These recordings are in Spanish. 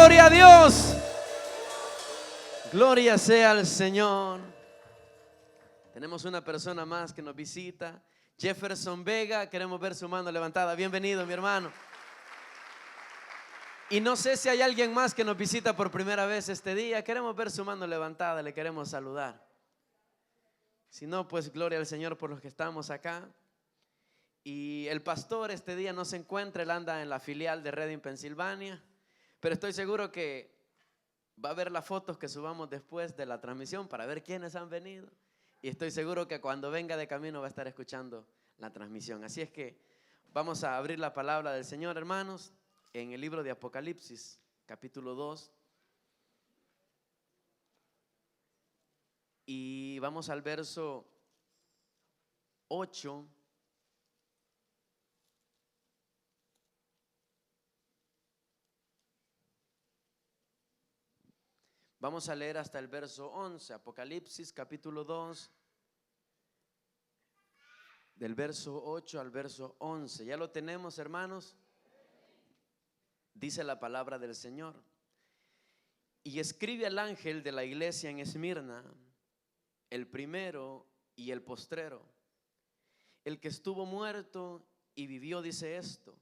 gloria a Dios. Gloria sea al Señor. Tenemos una persona más que nos visita, Jefferson Vega. Queremos ver su mano levantada. Bienvenido, mi hermano. Y no sé si hay alguien más que nos visita por primera vez este día. Queremos ver su mano levantada, le queremos saludar. Si no, pues gloria al Señor por los que estamos acá. Y el pastor este día no se encuentra, él anda en la filial de Reading, Pensilvania. Pero estoy seguro que va a ver las fotos que subamos después de la transmisión para ver quiénes han venido. Y estoy seguro que cuando venga de camino va a estar escuchando la transmisión. Así es que vamos a abrir la palabra del Señor, hermanos, en el libro de Apocalipsis, capítulo 2. Y vamos al verso 8. Vamos a leer hasta el verso 11, Apocalipsis capítulo 2, del verso 8 al verso 11. ¿Ya lo tenemos, hermanos? Dice la palabra del Señor. Y escribe al ángel de la iglesia en Esmirna, el primero y el postrero, el que estuvo muerto y vivió, dice esto: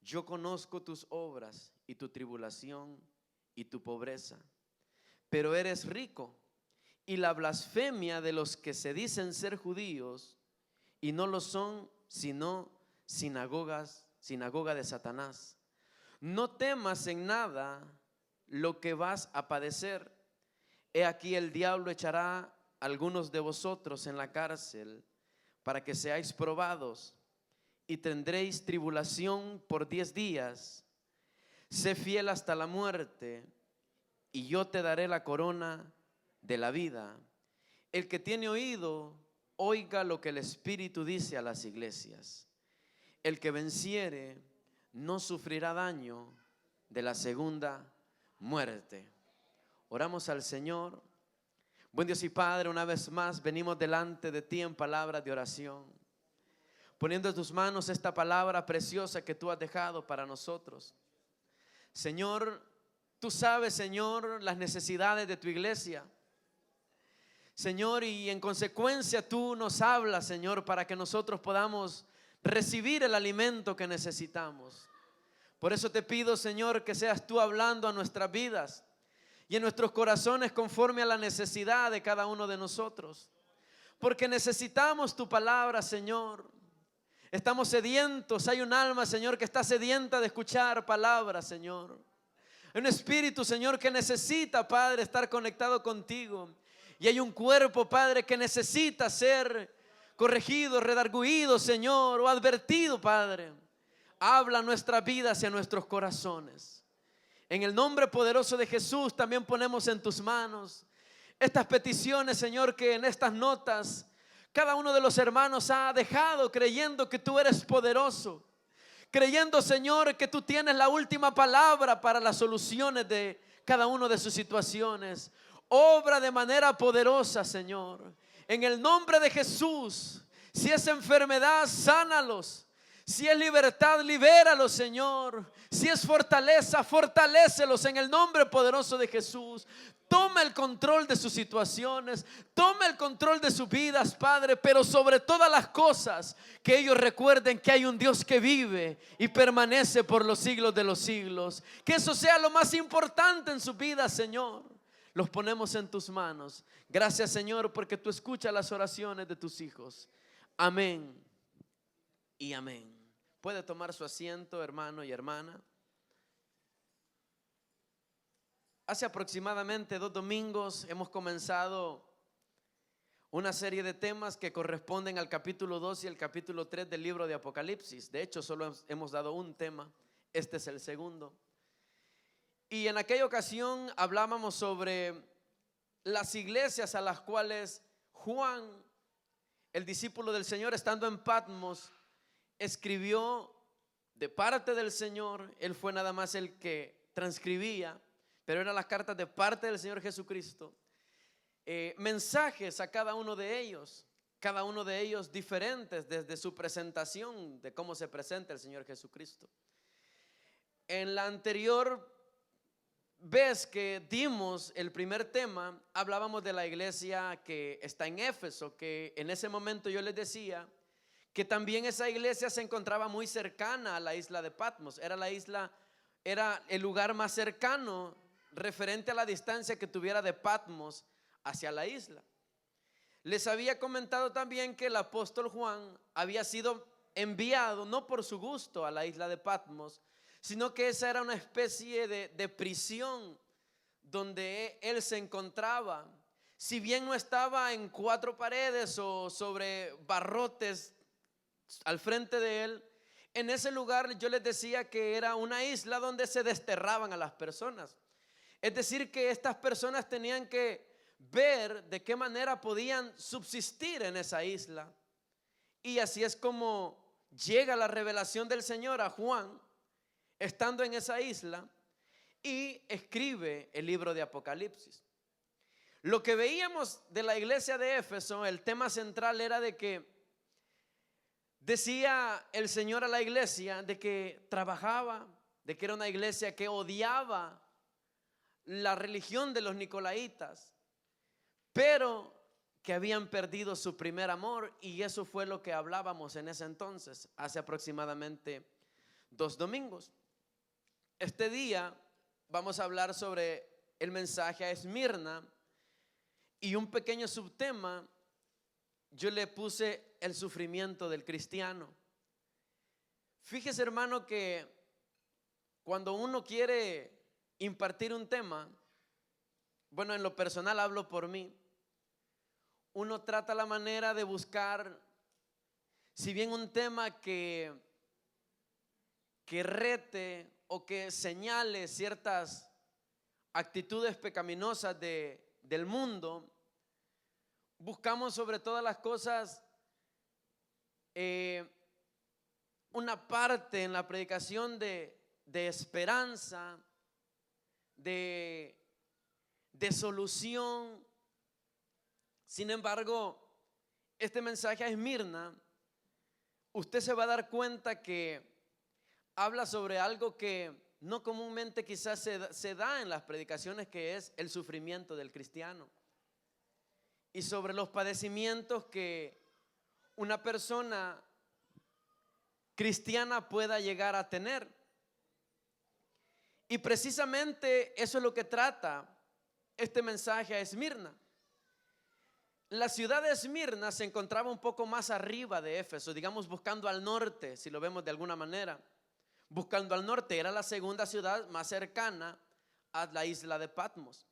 yo conozco tus obras y tu tribulación y tu pobreza, pero eres rico, y la blasfemia de los que se dicen ser judíos y no lo son, sino sinagoga de Satanás. No temas en nada lo que vas a padecer. He aquí, el diablo echará a algunos de vosotros en la cárcel para que seáis probados, y tendréis tribulación por 10 días. Sé fiel hasta la muerte, y yo te daré la corona de la vida. El que tiene oído, oiga lo que el Espíritu dice a las iglesias. El que venciere no sufrirá daño de la segunda muerte. Oramos al Señor. Buen Dios y Padre, una vez más venimos delante de ti en palabras de oración, poniendo en tus manos esta palabra preciosa que tú has dejado para nosotros. Señor, tú sabes, Señor, las necesidades de tu iglesia, Señor, y en consecuencia tú nos hablas, Señor, para que nosotros podamos recibir el alimento que necesitamos. Por eso te pido, Señor, que seas tú hablando a nuestras vidas y en nuestros corazones conforme a la necesidad de cada uno de nosotros, porque necesitamos tu palabra, Señor. Estamos sedientos. Hay un alma, Señor, que está sedienta de escuchar palabras, Señor. Hay un espíritu, Señor, que necesita, Padre, estar conectado contigo. Y hay un cuerpo, Padre, que necesita ser corregido, redarguido, Señor, o advertido, Padre. Habla nuestras vidas y a nuestros corazones. En el nombre poderoso de Jesús también ponemos en tus manos estas peticiones, Señor, que en estas notas cada uno de los hermanos ha dejado, creyendo que tú eres poderoso, creyendo, Señor, que tú tienes la última palabra para las soluciones de cada uno de sus situaciones. Obra de manera poderosa, Señor, en el nombre de Jesús. Si es enfermedad, sánalos. Si es libertad, libéralos, Señor. Si es fortaleza, fortalécelos en el nombre poderoso de Jesús. Toma el control de sus situaciones, toma el control de sus vidas, Padre, pero sobre todas las cosas, que ellos recuerden que hay un Dios que vive y permanece por los siglos de los siglos. Que eso sea lo más importante en sus vidas, Señor. Los ponemos en tus manos. Gracias, Señor, porque tú escuchas las oraciones de tus hijos. Amén y amén. Puede tomar su asiento, hermano y hermana. Hace aproximadamente 2 domingos hemos comenzado una serie de temas que corresponden al capítulo 2 y el capítulo 3 del libro de Apocalipsis. De hecho, solo hemos dado un tema. Este es el segundo. Y en aquella ocasión hablábamos sobre las iglesias a las cuales Juan, el discípulo del Señor, estando en Patmos, escribió de parte del Señor. Él fue nada más el que transcribía, pero eran las cartas de parte del Señor Jesucristo, mensajes a cada uno de ellos diferentes desde su presentación, de cómo se presenta el Señor Jesucristo. En la anterior vez que dimos el primer tema, hablábamos de la iglesia que está en Éfeso, que en ese momento yo les decía que también esa iglesia se encontraba muy cercana a la isla de Patmos. Era el lugar más cercano referente a la distancia que tuviera de Patmos hacia la isla. Les había comentado también que el apóstol Juan había sido enviado no por su gusto a la isla de Patmos, sino que esa era una especie de prisión donde él se encontraba. Si bien no estaba en cuatro paredes o sobre barrotes al frente de él, en ese lugar yo les decía que era una isla donde se desterraban a las personas. Es decir, que estas personas tenían que ver de qué manera podían subsistir en esa isla. Y así es como llega la revelación del Señor a Juan, estando en esa isla, y escribe el libro de Apocalipsis. Lo que veíamos de la iglesia de Éfeso, el tema central era de que decía el Señor a la iglesia de que trabajaba, de que era una iglesia que odiaba la religión de los nicolaítas, pero que habían perdido su primer amor, y eso fue lo que hablábamos en ese entonces, hace aproximadamente 2 domingos. Este día vamos a hablar sobre el mensaje a Esmirna, y un pequeño subtema yo le puse el sufrimiento del cristiano. Fíjese, hermano, que cuando uno quiere impartir un tema, bueno, en lo personal hablo por mí, uno trata la manera de buscar, si bien un tema que rete o que señale ciertas actitudes pecaminosas del mundo, buscamos sobre todas las cosas una parte en la predicación de esperanza, de solución. Sin embargo, este mensaje a Esmirna, usted se va a dar cuenta que habla sobre algo que no comúnmente quizás se da en las predicaciones, que es el sufrimiento del cristiano, y sobre los padecimientos que una persona cristiana pueda llegar a tener. Y precisamente eso es lo que trata este mensaje a Esmirna. La ciudad de Esmirna se encontraba un poco más arriba de Éfeso, digamos buscando al norte, si lo vemos de alguna manera. Buscando al norte, era la segunda ciudad más cercana a la isla de Patmos.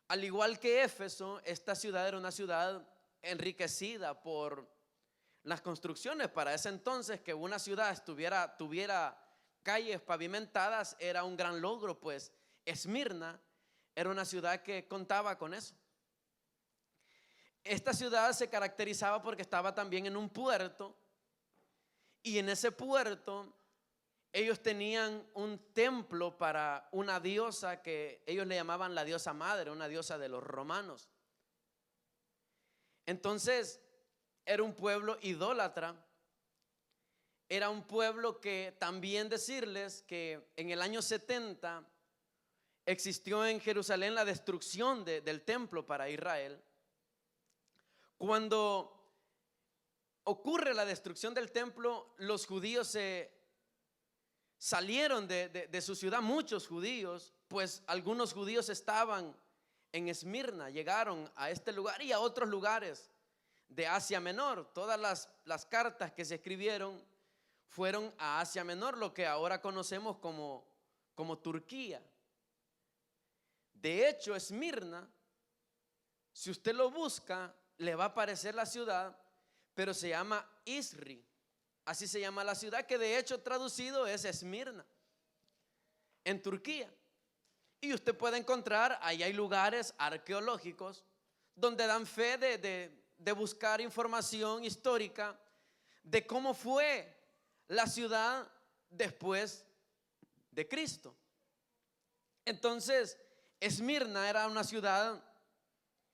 Al igual que Éfeso, esta ciudad era una ciudad enriquecida por las construcciones. Para ese entonces, que una ciudad tuviera calles pavimentadas era un gran logro, pues Esmirna era una ciudad que contaba con eso. Esta ciudad se caracterizaba porque estaba también en un puerto, y en ese puerto ellos tenían un templo para una diosa que ellos le llamaban la diosa madre, una diosa de los romanos. Entonces era un pueblo idólatra. Era un pueblo que también decirles que en el año 70 existió en Jerusalén la destrucción del templo para Israel. Cuando ocurre la destrucción del templo, los judíos se salieron de su ciudad, muchos judíos, pues algunos judíos estaban en Esmirna, llegaron a este lugar y a otros lugares de Asia Menor. Todas las cartas que se escribieron fueron a Asia Menor, lo que ahora conocemos como Turquía. De hecho, Esmirna, si usted lo busca, le va a aparecer la ciudad, pero se llama Isri. Así se llama la ciudad, que de hecho traducido es Esmirna, en Turquía. Y usted puede encontrar, ahí hay lugares arqueológicos donde dan fe de buscar información histórica de cómo fue la ciudad después de Cristo. Entonces, Esmirna era una ciudad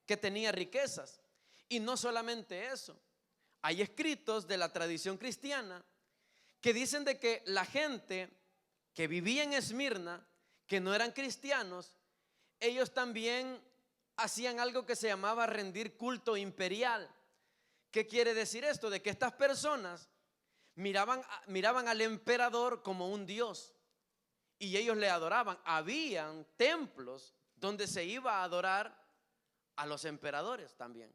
que tenía riquezas. Y no solamente eso, hay escritos de la tradición cristiana que dicen de que la gente que vivía en Esmirna, que no eran cristianos, ellos también hacían algo que se llamaba rendir culto imperial. ¿Qué quiere decir esto? De que estas personas miraban al emperador como un dios y ellos le adoraban. Habían templos donde se iba a adorar a los emperadores también.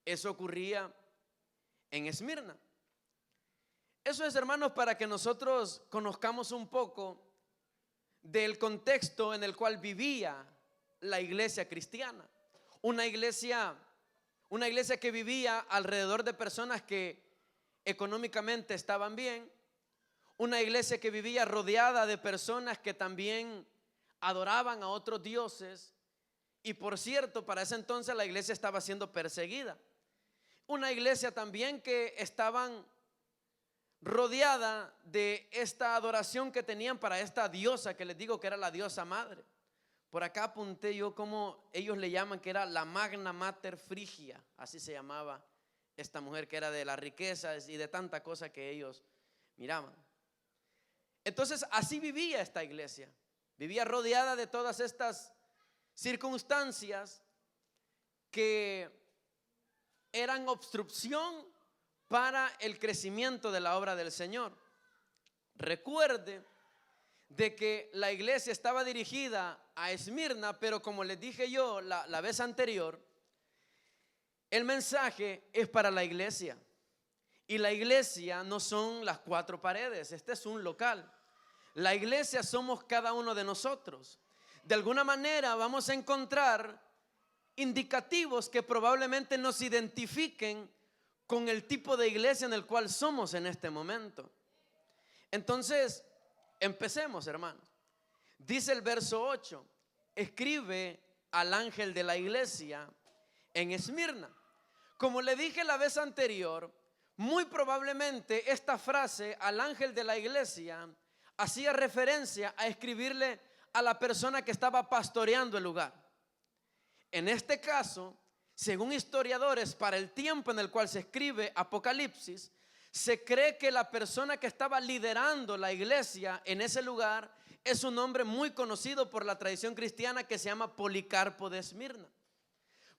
Eso ocurría en Esmirna. Eso es, hermanos, para que nosotros conozcamos un poco del contexto en el cual vivía la iglesia cristiana. Una iglesia que vivía alrededor de personas que económicamente estaban bien. Una iglesia que vivía rodeada de personas que también adoraban a otros dioses. Y por cierto, para ese entonces la iglesia estaba siendo perseguida. Una iglesia también que estaban rodeada de esta adoración que tenían para esta diosa que les digo que era la diosa madre. Por acá apunté yo como ellos le llaman, que era la Magna Mater Frigia, así se llamaba esta mujer, que era de las riquezas y de tanta cosa que ellos miraban. Entonces así vivía esta iglesia, vivía rodeada de todas estas circunstancias que eran obstrucción para el crecimiento de la obra del Señor. Recuerde de que la iglesia estaba dirigida a Esmirna, pero como les dije yo la vez anterior, el mensaje es para la iglesia. Y la iglesia no son las cuatro paredes, este es un local. La iglesia somos cada uno de nosotros. De alguna manera vamos a encontrar indicativos que probablemente nos identifiquen con el tipo de iglesia en el cual somos en este momento. Entonces, empecemos, hermanos. Dice el verso 8: escribe al ángel de la iglesia en Esmirna. Como le dije la vez anterior, muy probablemente esta frase al ángel de la iglesia hacía referencia a escribirle a la persona que estaba pastoreando el lugar. En este caso, según historiadores, para el tiempo en el cual se escribe Apocalipsis, se cree que la persona que estaba liderando la iglesia en ese lugar es un hombre muy conocido por la tradición cristiana que se llama Policarpo de Esmirna.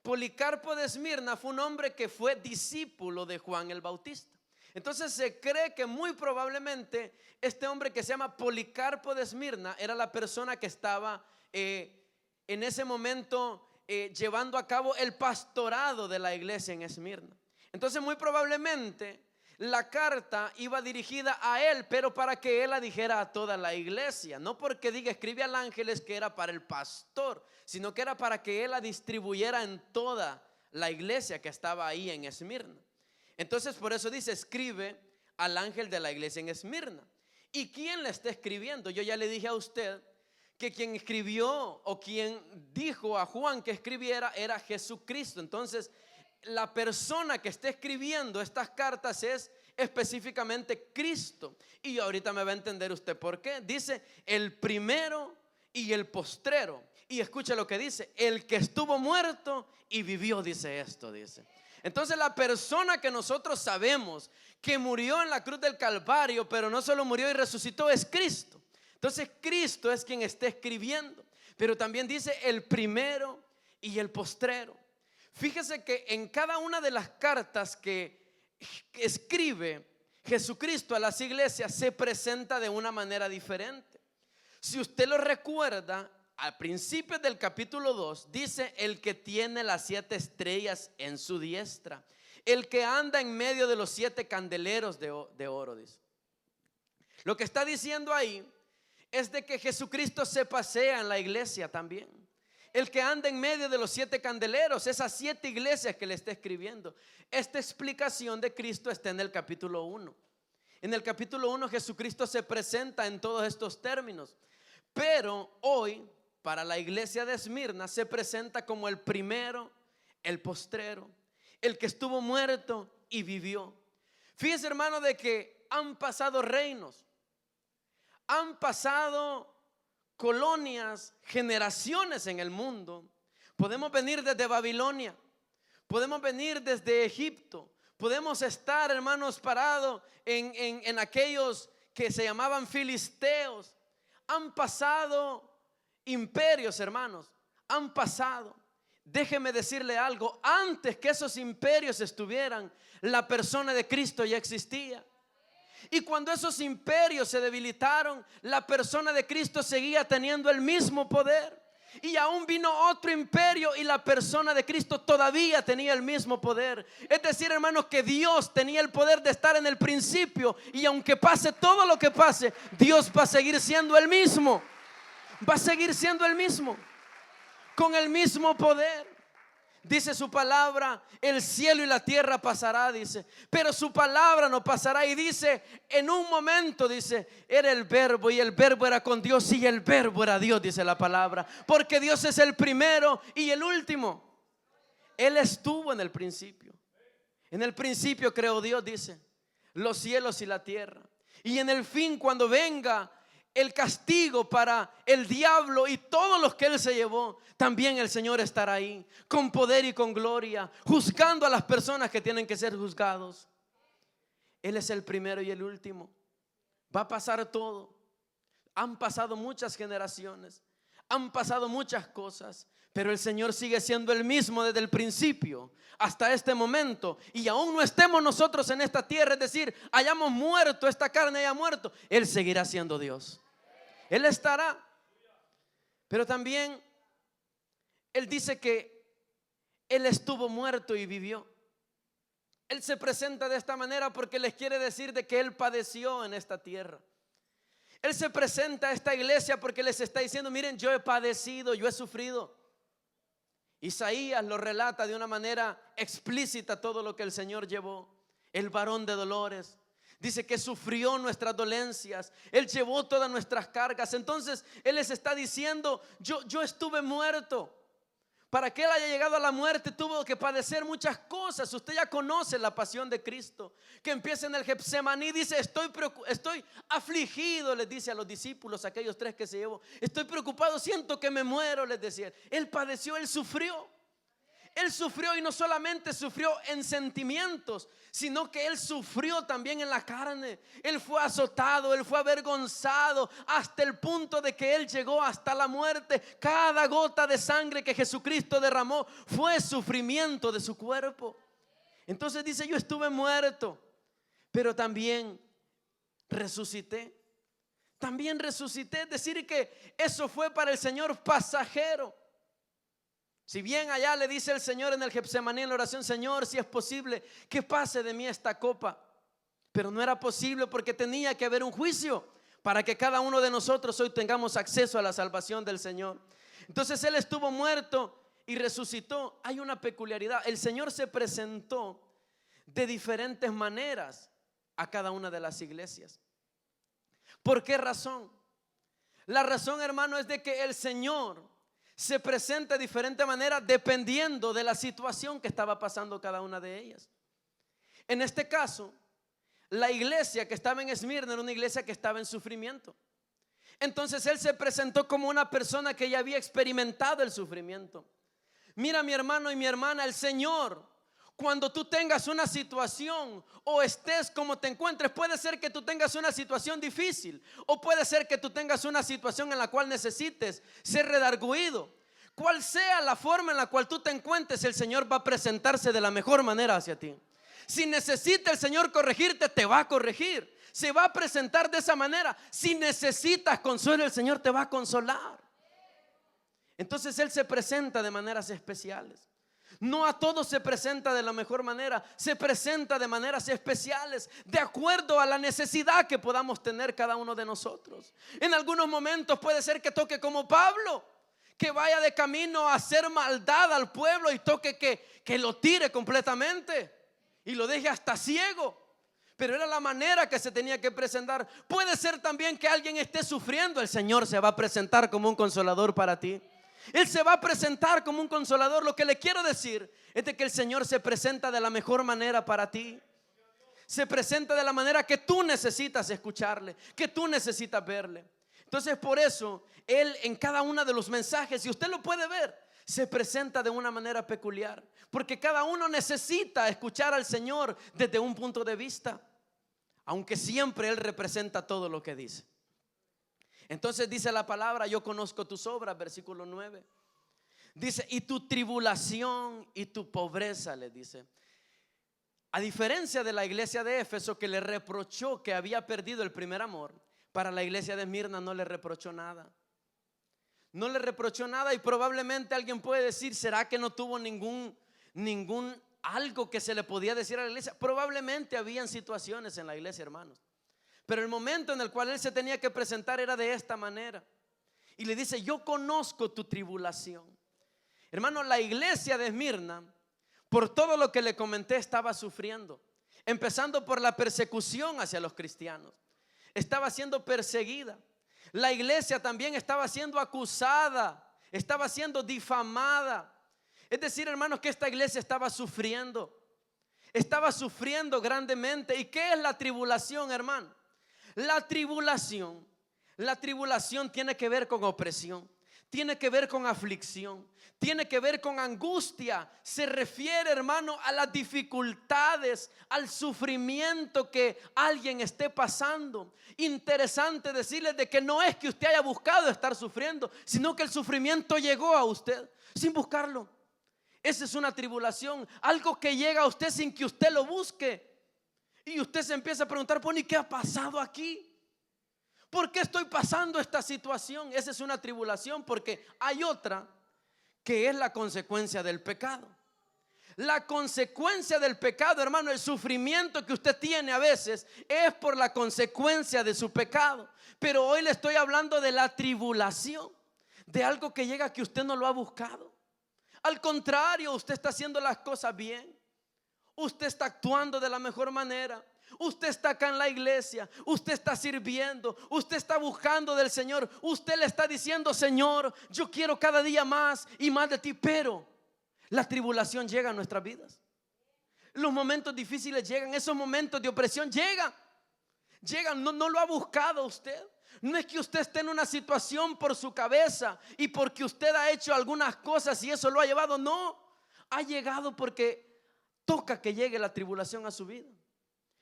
Policarpo de Esmirna fue un hombre que fue discípulo de Juan el Bautista. Entonces se cree que muy probablemente este hombre que se llama Policarpo de Esmirna era la persona que estaba en ese momento llevando a cabo el pastorado de la iglesia en Esmirna. Entonces muy probablemente la carta iba dirigida a él, pero para que él la dijera a toda la iglesia. No porque diga escribe al ángel es que era para el pastor, sino que era para que él la distribuyera en toda la iglesia que estaba ahí en Esmirna. Entonces por eso dice escribe al ángel de la iglesia en Esmirna. ¿Y quién le está escribiendo? Yo ya le dije a usted que quien escribió o quien dijo a Juan que escribiera era Jesucristo. Entonces la persona que está escribiendo estas cartas es específicamente Cristo. Y ahorita me va a entender usted por qué. Dice el primero y el postrero. Y escuche lo que dice: el que estuvo muerto y vivió, dice esto, dice. Entonces la persona que nosotros sabemos que murió en la cruz del Calvario, pero no solo murió y resucitó, es Cristo. Entonces Cristo es quien está escribiendo. Pero también dice el primero y el postrero. Fíjese que en cada una de las cartas que escribe Jesucristo a las iglesias se presenta de una manera diferente. Si usted lo recuerda, al principio del capítulo 2 dice el que tiene las 7 estrellas en su diestra, el que anda en medio de los 7 candeleros de oro, dice. Lo que está diciendo ahí es de que Jesucristo se pasea en la iglesia también. El que anda en medio de los 7 candeleros, esas 7 iglesias que le está escribiendo. Esta explicación de Cristo está en el capítulo 1. En el capítulo 1 Jesucristo se presenta en todos estos términos. Pero hoy para la iglesia de Esmirna se presenta como el primero, el postrero, el que estuvo muerto y vivió. Fíjese, hermano, de que han pasado reinos, han pasado colonias, generaciones en el mundo. Podemos venir desde Babilonia, podemos venir desde Egipto, podemos estar, hermanos, parados en aquellos que se llamaban filisteos. Han pasado imperios, hermanos, han pasado. Déjeme decirle algo, antes que esos imperios estuvieran, la persona de Cristo ya existía. Y cuando esos imperios se debilitaron, la persona de Cristo seguía teniendo el mismo poder. Y aún vino otro imperio y la persona de Cristo todavía tenía el mismo poder. Es decir, hermanos, que Dios tenía el poder de estar en el principio. Y aunque pase todo lo que pase, Dios va a seguir siendo el mismo. Va a seguir siendo el mismo, con el mismo poder. Dice su palabra, el cielo y la tierra pasará, dice, pero su palabra no pasará. Y dice, en un momento, dice, era el verbo y el verbo era con Dios y el verbo era Dios, dice la palabra. Porque Dios es el primero y el último. Él estuvo en el principio. En el principio creó Dios, dice, los cielos y la tierra. Y en el fin, cuando venga el castigo para el diablo y todos los que él se llevó, también el Señor estará ahí con poder y con gloria, juzgando a las personas que tienen que ser juzgados. Él es el primero y el último. Va a pasar todo. Han pasado muchas generaciones, han pasado muchas cosas, pero el Señor sigue siendo el mismo desde el principio hasta este momento. Y aún no estemos nosotros en esta tierra, es decir, hayamos muerto, esta carne haya muerto, Él seguirá siendo Dios. Él estará. Pero también Él dice que Él estuvo muerto y vivió. Él se presenta de esta manera porque les quiere decir de que Él padeció en esta tierra. Él se presenta a esta iglesia porque les está diciendo, miren, yo he padecido, yo he sufrido. Isaías lo relata de una manera explícita todo lo que el Señor llevó. El varón de dolores. Dice que sufrió nuestras dolencias. Él llevó todas nuestras cargas. Entonces Él les está diciendo, yo estuve muerto. Para que Él haya llegado a la muerte tuvo que padecer muchas cosas. Usted ya conoce la pasión de Cristo, que empieza en el Getsemaní. Dice, estoy afligido, les dice a los discípulos, aquellos tres que se llevó. Estoy preocupado, siento que me muero, les decía. Él padeció, Él sufrió. Él sufrió, y no solamente sufrió en sentimientos, sino que Él sufrió también en la carne. Él fue azotado, Él fue avergonzado, hasta el punto de que Él llegó hasta la muerte. Cada gota de sangre que Jesucristo derramó fue sufrimiento de su cuerpo. Entonces dice, yo estuve muerto, pero también resucité. También resucité, es decir que eso fue para el Señor pasajero. Si bien allá le dice el Señor en el Getsemaní, en la oración, Señor, si es posible que pase de mí esta copa, pero no era posible porque tenía que haber un juicio para que cada uno de nosotros hoy tengamos acceso a la salvación del Señor. Entonces Él estuvo muerto y resucitó. Hay una peculiaridad, el Señor se presentó de diferentes maneras a cada una de las iglesias. ¿Por qué razón? La razón, hermano, es de que el Señor se presenta de diferente manera dependiendo de la situación que estaba pasando cada una de ellas. En este caso, la iglesia que estaba en Esmirna era una iglesia que estaba en sufrimiento. Entonces Él se presentó como una persona que ya había experimentado el sufrimiento. Mira, mi hermano y mi hermana, el Señor, cuando tú tengas una situación o estés como te encuentres, puede ser que tú tengas una situación difícil o puede ser que tú tengas una situación en la cual necesites ser redarguido. Cual sea la forma en la cual tú te encuentres, el Señor va a presentarse de la mejor manera hacia ti. Si necesita el Señor corregirte, te va a corregir. Se va a presentar de esa manera. Si necesitas consuelo, el Señor te va a consolar. Entonces Él se presenta de maneras especiales. No a todos se presenta de la mejor manera, se presenta de maneras especiales, de acuerdo a la necesidad que podamos tener cada uno de nosotros. En algunos momentos puede ser que toque como Pablo, que vaya de camino a hacer maldad al pueblo y toque que lo tire completamente y lo deje hasta ciego. Pero era la manera que se tenía que presentar. Puede ser también que alguien esté sufriendo, el Señor se va a presentar como un consolador para ti. Él se va a presentar como un consolador. Lo que le quiero decir es de que el Señor se presenta de la mejor manera para ti. Se presenta de la manera que tú necesitas escucharle, que tú necesitas verle. Entonces por eso Él en cada uno de los mensajes, si usted lo puede ver, se presenta de una manera peculiar, porque cada uno necesita escuchar al Señor desde un punto de vista, aunque siempre Él representa todo lo que dice. Entonces dice la palabra: yo conozco tus obras, versículo 9. Dice: y tu tribulación y tu pobreza, le dice. A diferencia de la iglesia de Éfeso, que le reprochó que había perdido el primer amor, para la iglesia de Esmirna no le reprochó nada. No le reprochó nada. Y probablemente alguien puede decir: ¿será que no tuvo ningún algo que se le podía decir a la iglesia? Probablemente habían situaciones en la iglesia, hermanos, pero el momento en el cual él se tenía que presentar era de esta manera. Y le dice: yo conozco tu tribulación. Hermano, la iglesia de Esmirna, por todo lo que le comenté, estaba sufriendo, empezando por la persecución hacia los cristianos. Estaba siendo perseguida. La iglesia también estaba siendo acusada, estaba siendo difamada. Es decir, hermanos, que esta iglesia estaba sufriendo grandemente. ¿Y qué es la tribulación, hermano? La tribulación tiene que ver con opresión, tiene que ver con aflicción, tiene que ver con angustia. Se refiere, hermano, a las dificultades, al sufrimiento que alguien esté pasando. Interesante decirles de que no es que usted haya buscado estar sufriendo, sino que el sufrimiento llegó a usted sin buscarlo. Esa es una tribulación, algo que llega a usted sin que usted lo busque. Y usted se empieza a preguntar: ¿y qué ha pasado aquí? ¿Por qué estoy pasando esta situación? Esa es una tribulación, porque hay otra que es la consecuencia del pecado. La consecuencia del pecado, hermano, el sufrimiento que usted tiene a veces es por la consecuencia de su pecado. Pero hoy le estoy hablando de la tribulación, de algo que llega que usted no lo ha buscado. Al contrario, usted está haciendo las cosas bien, usted está actuando de la mejor manera, usted está acá en la iglesia, usted está sirviendo, usted está buscando del Señor, usted le está diciendo: Señor, yo quiero cada día más y más de ti. Pero la tribulación llega a nuestras vidas, los momentos difíciles llegan, esos momentos de opresión llegan, no lo ha buscado usted. No es que usted esté en una situación por su cabeza y porque usted ha hecho algunas cosas y eso lo ha llevado. No, ha llegado porque toca que llegue la tribulación a su vida.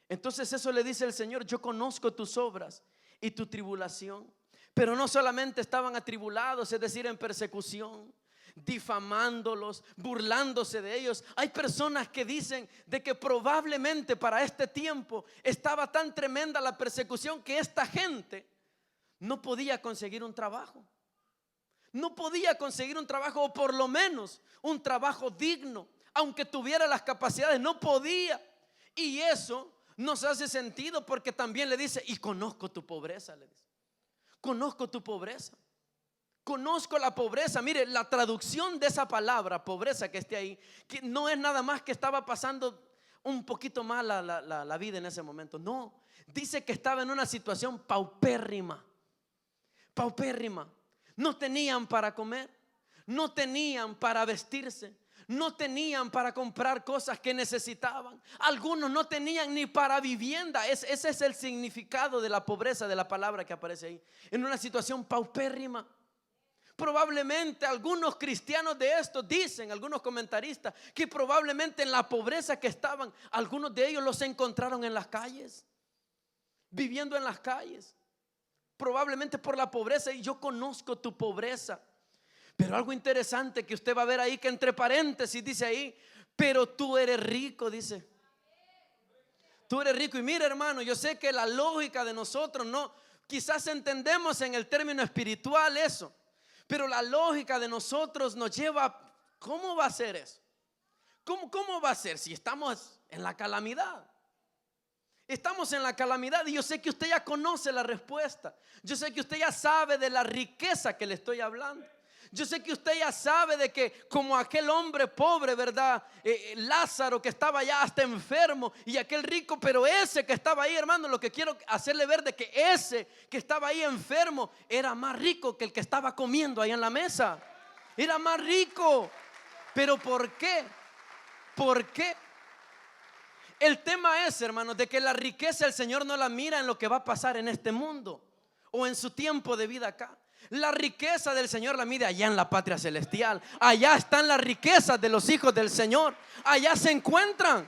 Entonces eso le dice el Señor: yo conozco tus obras y tu tribulación. Pero no solamente estaban atribulados, es decir, en persecución, difamándolos, burlándose de ellos. Hay personas que dicen de que probablemente para este tiempo estaba tan tremenda la persecución que esta gente no podía conseguir un trabajo. No podía conseguir un trabajo, o por lo menos un trabajo digno. Aunque tuviera las capacidades, no podía. Y eso nos hace sentido, porque también le dice: y conozco tu pobreza, le dice. Conozco tu pobreza. Conozco la pobreza. Mire, la traducción de esa palabra pobreza que esté ahí, que no es nada más que estaba pasando un poquito mal la vida en ese momento. No, dice que estaba en una situación paupérrima. Paupérrima. No tenían para comer, no tenían para vestirse, no tenían para comprar cosas que necesitaban. Algunos no tenían ni para vivienda. Ese es el significado de la pobreza de la palabra que aparece ahí. En una situación paupérrima. Probablemente algunos cristianos de estos dicen, algunos comentaristas, que probablemente en la pobreza que estaban, algunos de ellos los encontraron en las calles, viviendo en las calles. Probablemente por la pobreza. Y yo conozco tu pobreza. Pero algo interesante que usted va a ver ahí, que entre paréntesis dice ahí: pero tú eres rico, dice. Tú eres rico. Y mira, hermano, yo sé que la lógica de nosotros no, quizás entendemos en el término espiritual eso, pero la lógica de nosotros nos lleva: ¿cómo va a ser eso? ¿Cómo va a ser si estamos en la calamidad? Estamos en la calamidad, y yo sé que usted ya conoce la respuesta. Yo sé que usted ya sabe de la riqueza que le estoy hablando. Yo sé que usted ya sabe de que, como aquel hombre pobre, ¿verdad? Lázaro, que estaba ya hasta enfermo, y aquel rico, pero ese que estaba ahí, hermano, lo que quiero hacerle ver de que ese que estaba ahí enfermo era más rico que el que estaba comiendo ahí en la mesa. Era más rico. ¿Pero por qué? ¿Por qué? El tema es, hermanos, de que la riqueza el Señor no la mira en lo que va a pasar en este mundo o en su tiempo de vida acá. La riqueza del Señor la mide allá en la patria celestial. Allá están las riquezas de los hijos del Señor. Allá se encuentran.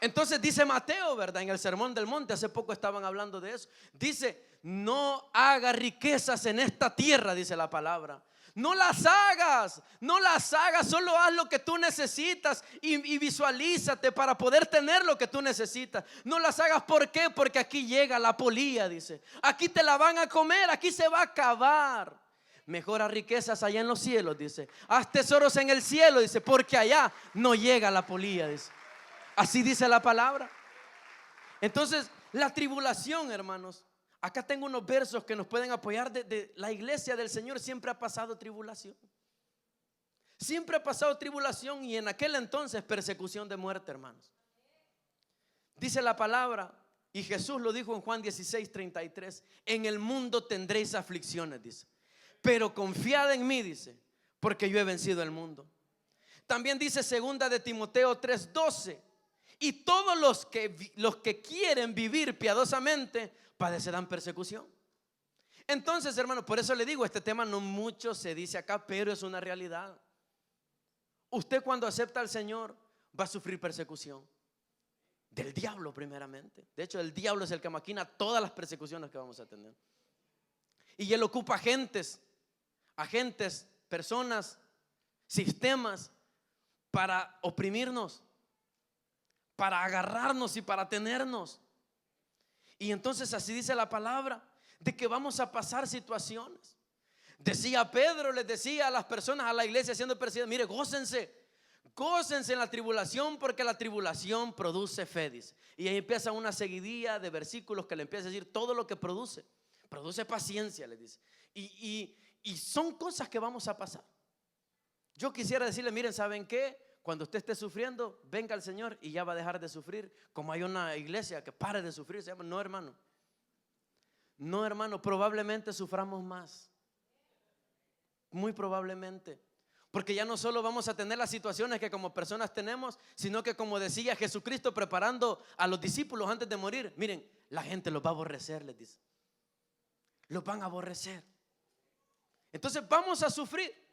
Entonces dice Mateo, ¿verdad? En el Sermón del Monte, hace poco estaban hablando de eso. Dice, no hagas riquezas en esta tierra, dice la palabra. No las hagas, no las hagas, solo haz lo que tú necesitas y visualízate para poder tener lo que tú necesitas. No las hagas, ¿por qué? Porque aquí llega la polía, dice. Aquí te la van a comer, aquí se va a acabar. Mejor haz riquezas allá en los cielos, dice. Haz tesoros en el cielo, dice, porque allá no llega la polía, dice. Así dice la palabra. Entonces, la tribulación, hermanos. Acá tengo unos versos que nos pueden apoyar. De la iglesia del Señor siempre ha pasado tribulación. Siempre ha pasado tribulación, y en aquel entonces persecución de muerte, hermanos. Dice la palabra, y Jesús lo dijo en Juan 16:33: en el mundo tendréis aflicciones, dice, pero confiad en mí, dice, porque yo he vencido el mundo. También dice segunda de Timoteo 3:12: y todos los que quieren vivir piadosamente padecerán persecución. Entonces, hermano, por eso le digo, este tema no mucho se dice acá, pero es una realidad. Usted, cuando acepta al Señor, va a sufrir persecución del diablo primeramente. De hecho, el diablo es el que maquina todas las persecuciones que vamos a tener. Y él ocupa agentes, personas, sistemas para oprimirnos, para agarrarnos y para tenernos. Y entonces así dice la palabra, de que vamos a pasar situaciones. Decía Pedro, les decía a las personas, a la iglesia siendo perseguida: mire, gócense en la tribulación, porque la tribulación produce fe, dice. Y ahí empieza una seguidilla de versículos que le empieza a decir todo lo que produce paciencia, les dice. Y son cosas que vamos a pasar. Yo quisiera decirle: miren, ¿saben qué? Cuando usted esté sufriendo, venga al Señor y ya va a dejar de sufrir. Como hay una iglesia que pare de sufrir, se llama. No, hermano. No, hermano, probablemente suframos más. Muy probablemente. Porque ya no solo vamos a tener las situaciones que como personas tenemos, sino que, como decía Jesucristo preparando a los discípulos antes de morir, miren, la gente los va a aborrecer, les dice. Los van a aborrecer. Entonces vamos a sufrir.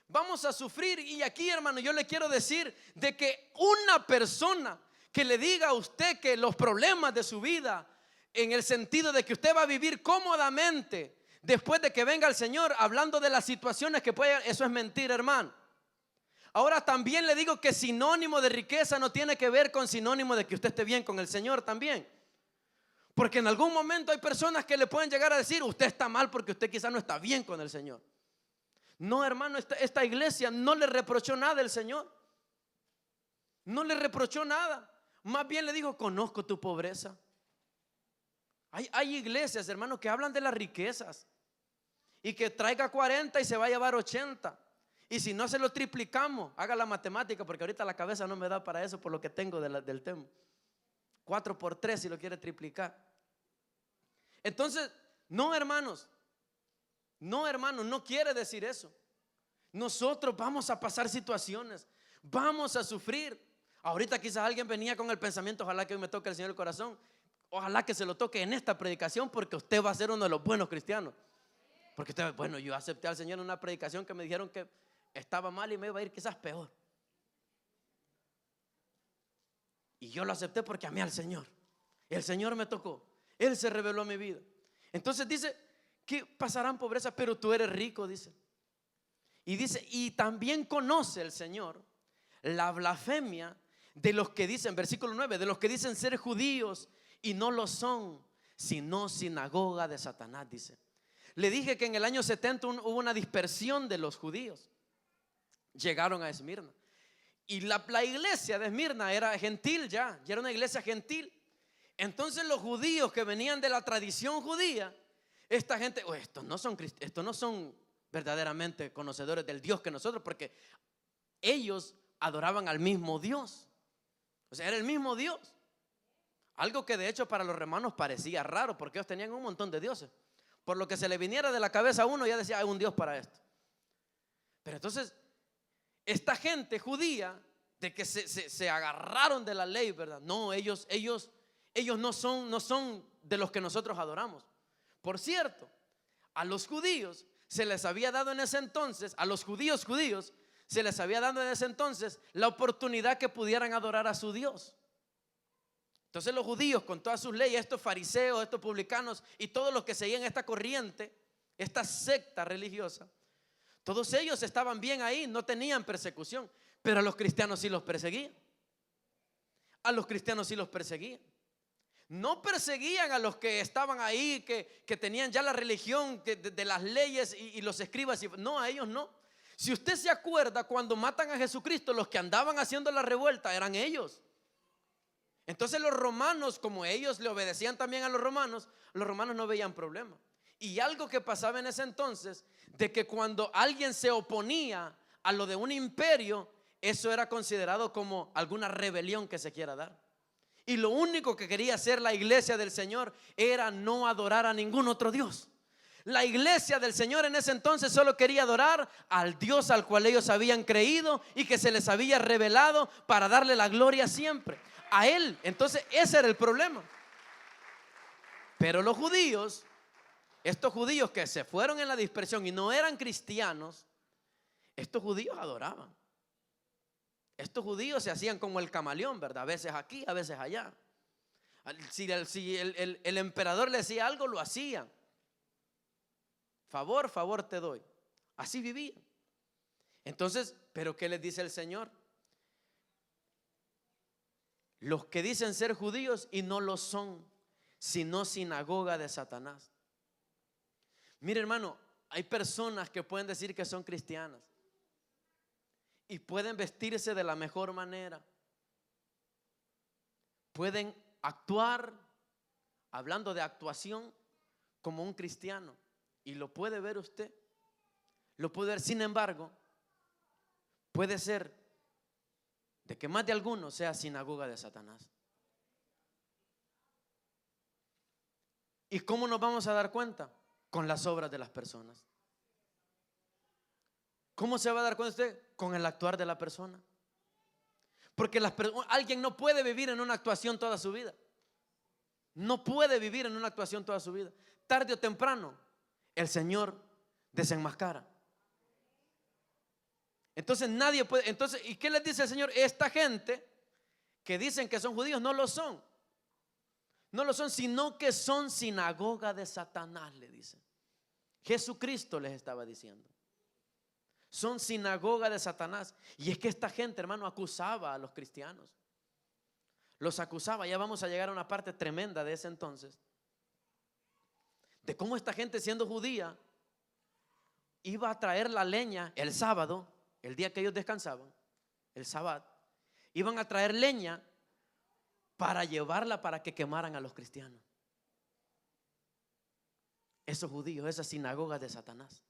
Vamos a sufrir. Y aquí, hermano, yo le quiero decir de que una persona que le diga a usted que los problemas de su vida, en el sentido de que usted va a vivir cómodamente después de que venga el Señor, hablando de las situaciones que puede, eso es mentira, hermano. Ahora también le digo que sinónimo de riqueza no tiene que ver con sinónimo de que usted esté bien con el Señor también. Porque en algún momento hay personas que le pueden llegar a decir: usted está mal porque usted quizás no está bien con el Señor. No, hermano, esta iglesia no le reprochó nada al Señor. No le reprochó nada. Más bien le dijo: conozco tu pobreza. Hay iglesias, hermano, que hablan de las riquezas, y que traiga 40 y se va a llevar 80. Y si no, se lo triplicamos. Haga la matemática, porque ahorita la cabeza no me da para eso por lo que tengo del tema. 4 por 3 si lo quiere triplicar. Entonces, no, hermanos, no quiere decir eso. Nosotros vamos a pasar situaciones, vamos a sufrir. Ahorita quizás alguien venía con el pensamiento: ojalá que hoy me toque el Señor el corazón. Ojalá que se lo toque en esta predicación, porque usted va a ser uno de los buenos cristianos. Porque usted, bueno, yo acepté al Señor en una predicación que me dijeron que estaba mal y me iba a ir quizás peor. Y yo lo acepté porque amé al Señor. El Señor me tocó, Él se reveló a mi vida. Entonces dice que pasarán pobreza, pero tú eres rico, dice. Y dice: y también conoce el Señor la blasfemia de los que dicen, versículo 9, de los que dicen ser judíos y no lo son, sino sinagoga de Satanás, dice. Le dije que en el año 70 hubo una dispersión de los judíos. Llegaron a Esmirna. Y la iglesia de Esmirna era gentil, ya era una iglesia gentil. Entonces los judíos que venían de la tradición judía, esta gente, estos no son verdaderamente conocedores del Dios que nosotros, porque ellos adoraban al mismo Dios. O sea, era el mismo Dios. Algo que de hecho para los romanos parecía raro, porque ellos tenían un montón de dioses. Por lo que se le viniera de la cabeza a uno, ya decía: hay un Dios para esto. Pero entonces esta gente judía, de que se agarraron de la ley, ¿verdad? No, ellos no son de los que nosotros adoramos. Por cierto, a los judíos se les había dado en ese entonces, a los judíos se les había dado en ese entonces la oportunidad que pudieran adorar a su Dios. Entonces los judíos con todas sus leyes, estos fariseos, estos publicanos y todos los que seguían esta corriente, esta secta religiosa, todos ellos estaban bien ahí, no tenían persecución, pero a los cristianos sí los perseguían. A los cristianos sí los perseguían. No perseguían a los que estaban ahí, que tenían ya la religión de las leyes y los escribas. No, a ellos no. Si usted se acuerda, cuando matan a Jesucristo, los que andaban haciendo la revuelta eran ellos. Entonces los romanos, como ellos le obedecían también a los romanos no veían problema. Y algo que pasaba en ese entonces, de que cuando alguien se oponía a lo de un imperio, eso era considerado como alguna rebelión que se quiera dar. Y lo único que quería hacer la iglesia del Señor era no adorar a ningún otro Dios. La iglesia del Señor en ese entonces solo quería adorar al Dios al cual ellos habían creído y que se les había revelado para darle la gloria siempre a Él. Entonces ese era el problema. Pero los judíos, estos judíos que se fueron en la dispersión y no eran cristianos, estos judíos adoraban. Estos judíos se hacían como el camaleón, ¿verdad? A veces aquí, a veces allá. Si el emperador le decía algo, lo hacían. Favor te doy. Así vivían. Entonces, ¿pero qué les dice el Señor? Los que dicen ser judíos y no lo son, sino sinagoga de Satanás. Mire, hermano, hay personas que pueden decir que son cristianas y pueden vestirse de la mejor manera, pueden actuar, hablando de actuación, como un cristiano, y lo puede ver usted, lo puede ver. Sin embargo, puede ser de que más de alguno sea sinagoga de Satanás. ¿Y cómo nos vamos a dar cuenta? Con las obras de las personas. ¿Cómo se va a dar cuenta usted? Con el actuar de la persona. Porque alguien no puede vivir en una actuación toda su vida. No puede vivir en una actuación toda su vida. Tarde o temprano, el Señor desenmascara. Entonces nadie puede. Entonces, ¿y qué les dice el Señor? Esta gente que dicen que son judíos no lo son. No lo son, sino que son sinagoga de Satanás, le dicen. Jesucristo les estaba diciendo. Son sinagoga de Satanás. Y es que esta gente, hermano, acusaba a los cristianos. Los acusaba. Ya vamos a llegar a una parte tremenda de ese entonces, de cómo esta gente, siendo judía, iba a traer la leña el sábado, el día que ellos descansaban, el sábado. Iban a traer leña para llevarla para que quemaran a los cristianos. Esos judíos, esas sinagogas de Satanás.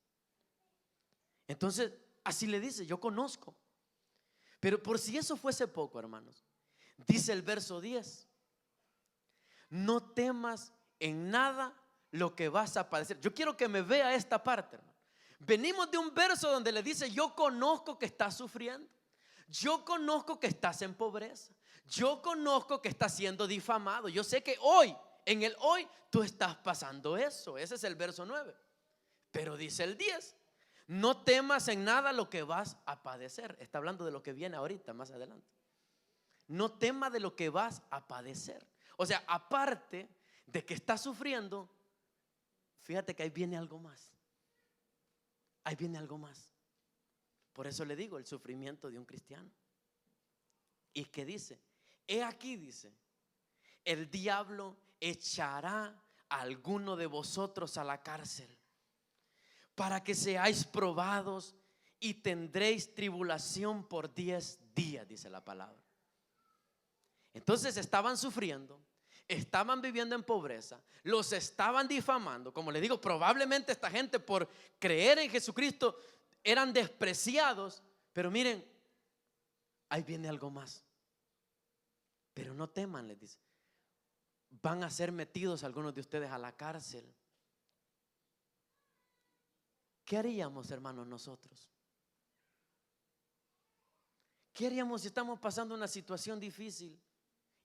Entonces, así le dice: yo conozco. Pero por si eso fuese poco, hermanos, dice el verso 10: no temas en nada lo que vas a padecer. Yo quiero que me vea esta parte, hermano. Venimos de un verso donde le dice: yo conozco que estás sufriendo, yo conozco que estás en pobreza, yo conozco que estás siendo difamado, yo sé que hoy, en el hoy, tú estás pasando eso. Ese es el verso 9. Pero dice el 10: no temas en nada lo que vas a padecer. Está hablando de lo que viene ahorita, más adelante. No temas de lo que vas a padecer. O sea, aparte de que estás sufriendo, fíjate que ahí viene algo más. Ahí viene algo más. Por eso le digo, el sufrimiento de un cristiano. ¿Y qué dice? He aquí, dice, el diablo echará a alguno de vosotros a la cárcel para que seáis probados y tendréis tribulación por 10 días, dice la palabra. Entonces estaban sufriendo, estaban viviendo en pobreza, los estaban difamando. Como les digo, probablemente esta gente, por creer en Jesucristo, eran despreciados. Pero miren, ahí viene algo más. Pero no teman, les dice, van a ser metidos algunos de ustedes a la cárcel. ¿Qué haríamos, hermanos, nosotros? ¿Qué haríamos si estamos pasando una situación difícil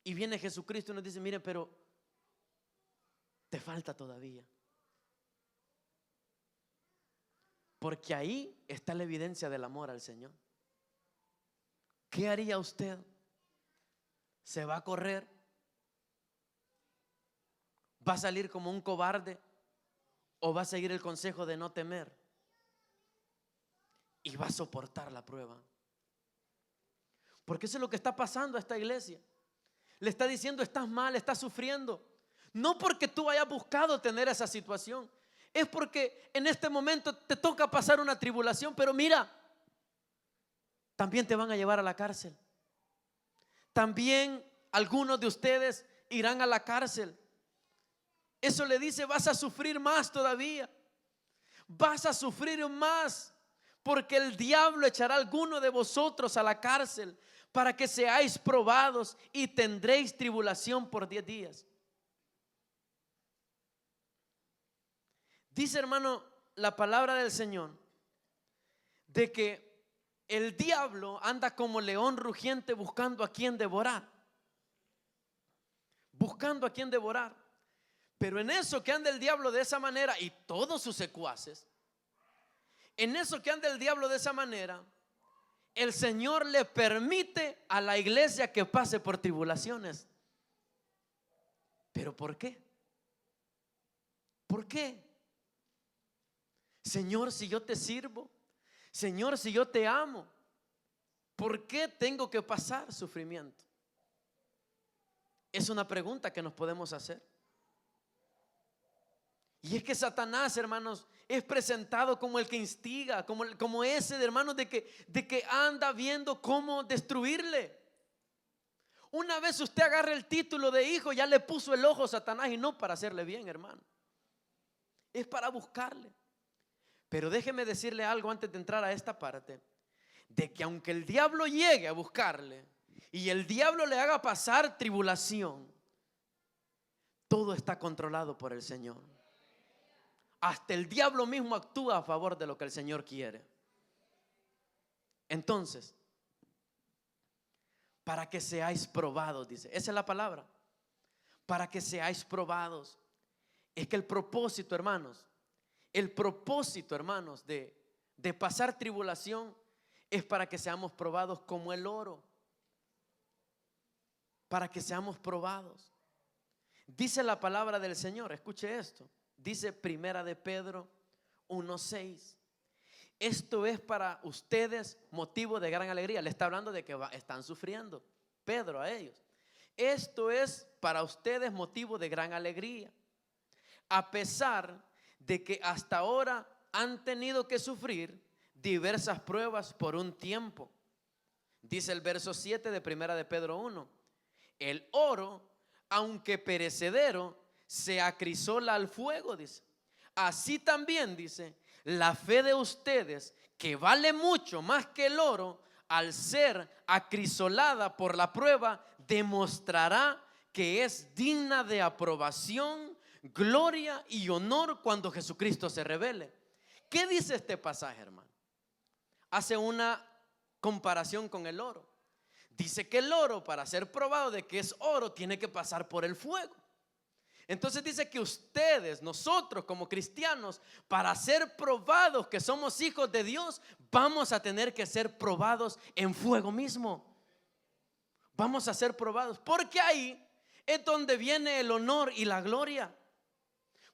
y viene Jesucristo y nos dice: mire, pero te falta todavía? Porque ahí está la evidencia del amor al Señor. ¿Qué haría usted? ¿Se va a correr? ¿Va a salir como un cobarde o va a seguir el consejo de no temer? Y va a soportar la prueba. Porque eso es lo que está pasando a esta iglesia. Le está diciendo: estás mal, estás sufriendo. No porque tú hayas buscado tener esa situación, es porque en este momento te toca pasar una tribulación. Pero mira, también te van a llevar a la cárcel. También algunos de ustedes irán a la cárcel. Eso le dice: vas a sufrir más todavía. Vas a sufrir más, porque el diablo echará a alguno de vosotros a la cárcel para que seáis probados y tendréis tribulación por 10 días. Dice, hermano, la palabra del Señor de que el diablo anda como león rugiente buscando a quien devorar. Buscando a quien devorar. Pero en eso que anda el diablo de esa manera, y todos sus secuaces, en eso que anda el diablo de esa manera, el Señor le permite a la iglesia que pase por tribulaciones. ¿Pero por qué? ¿Por qué? Señor, si yo te sirvo, Señor, si yo te amo, ¿por qué tengo que pasar sufrimiento? Es una pregunta que nos podemos hacer. Y es que Satanás, hermanos, es presentado como el que instiga, como ese de hermanos de que anda viendo cómo destruirle. Una vez usted agarra el título de hijo, ya le puso el ojo a Satanás, y no para hacerle bien, hermano. Es para buscarle. Pero déjeme decirle algo antes de entrar a esta parte, de que aunque el diablo llegue a buscarle y el diablo le haga pasar tribulación, todo está controlado por el Señor. Hasta el diablo mismo actúa a favor de lo que el Señor quiere. Entonces, para que seáis probados, dice, esa es la palabra, para que seáis probados. Es que el propósito, hermanos, de pasar tribulación es para que seamos probados como el oro. Para que seamos probados. Dice la palabra del Señor, escuche esto. Dice Primera de Pedro 1:6. Esto es para ustedes motivo de gran alegría. Le está hablando de que están sufriendo Pedro a ellos. Esto es para ustedes motivo de gran alegría, a pesar de que hasta ahora han tenido que sufrir diversas pruebas por un tiempo. Dice el verso 7 de Primera de Pedro 1: el oro, aunque perecedero, se acrisola al fuego, dice. Así también, dice, la fe de ustedes, que vale mucho más que el oro, al ser acrisolada por la prueba, demostrará que es digna de aprobación, gloria y honor cuando Jesucristo se revele. ¿Qué dice este pasaje, hermano? Hace una comparación con el oro. Dice que el oro, para ser probado de que es oro, tiene que pasar por el fuego. Entonces dice que ustedes, nosotros como cristianos, para ser probados que somos hijos de Dios, vamos a tener que ser probados en fuego mismo. Vamos a ser probados, porque ahí es donde viene el honor y la gloria.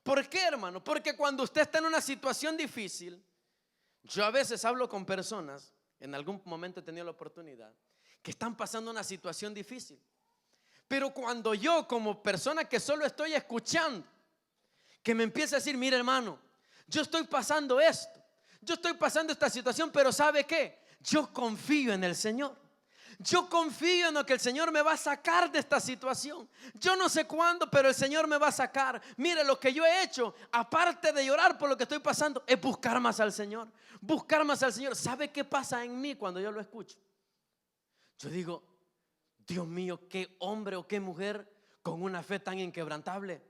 ¿Por qué, hermano? Porque cuando usted está en una situación difícil, yo a veces hablo con personas, en algún momento he tenido la oportunidad, que están pasando una situación difícil. Pero cuando yo, como persona que solo estoy escuchando, que me empiece a decir: mire, hermano, yo estoy pasando esto, yo estoy pasando esta situación, pero ¿sabe qué? Yo confío en el Señor. Yo confío en lo que el Señor me va a sacar de esta situación. Yo no sé cuándo, pero el Señor me va a sacar. Mire, lo que yo he hecho, aparte de llorar por lo que estoy pasando, es buscar más al Señor. Buscar más al Señor. ¿Sabe qué pasa en mí cuando yo lo escucho? Yo digo: Dios mío, qué hombre o qué mujer con una fe tan inquebrantable.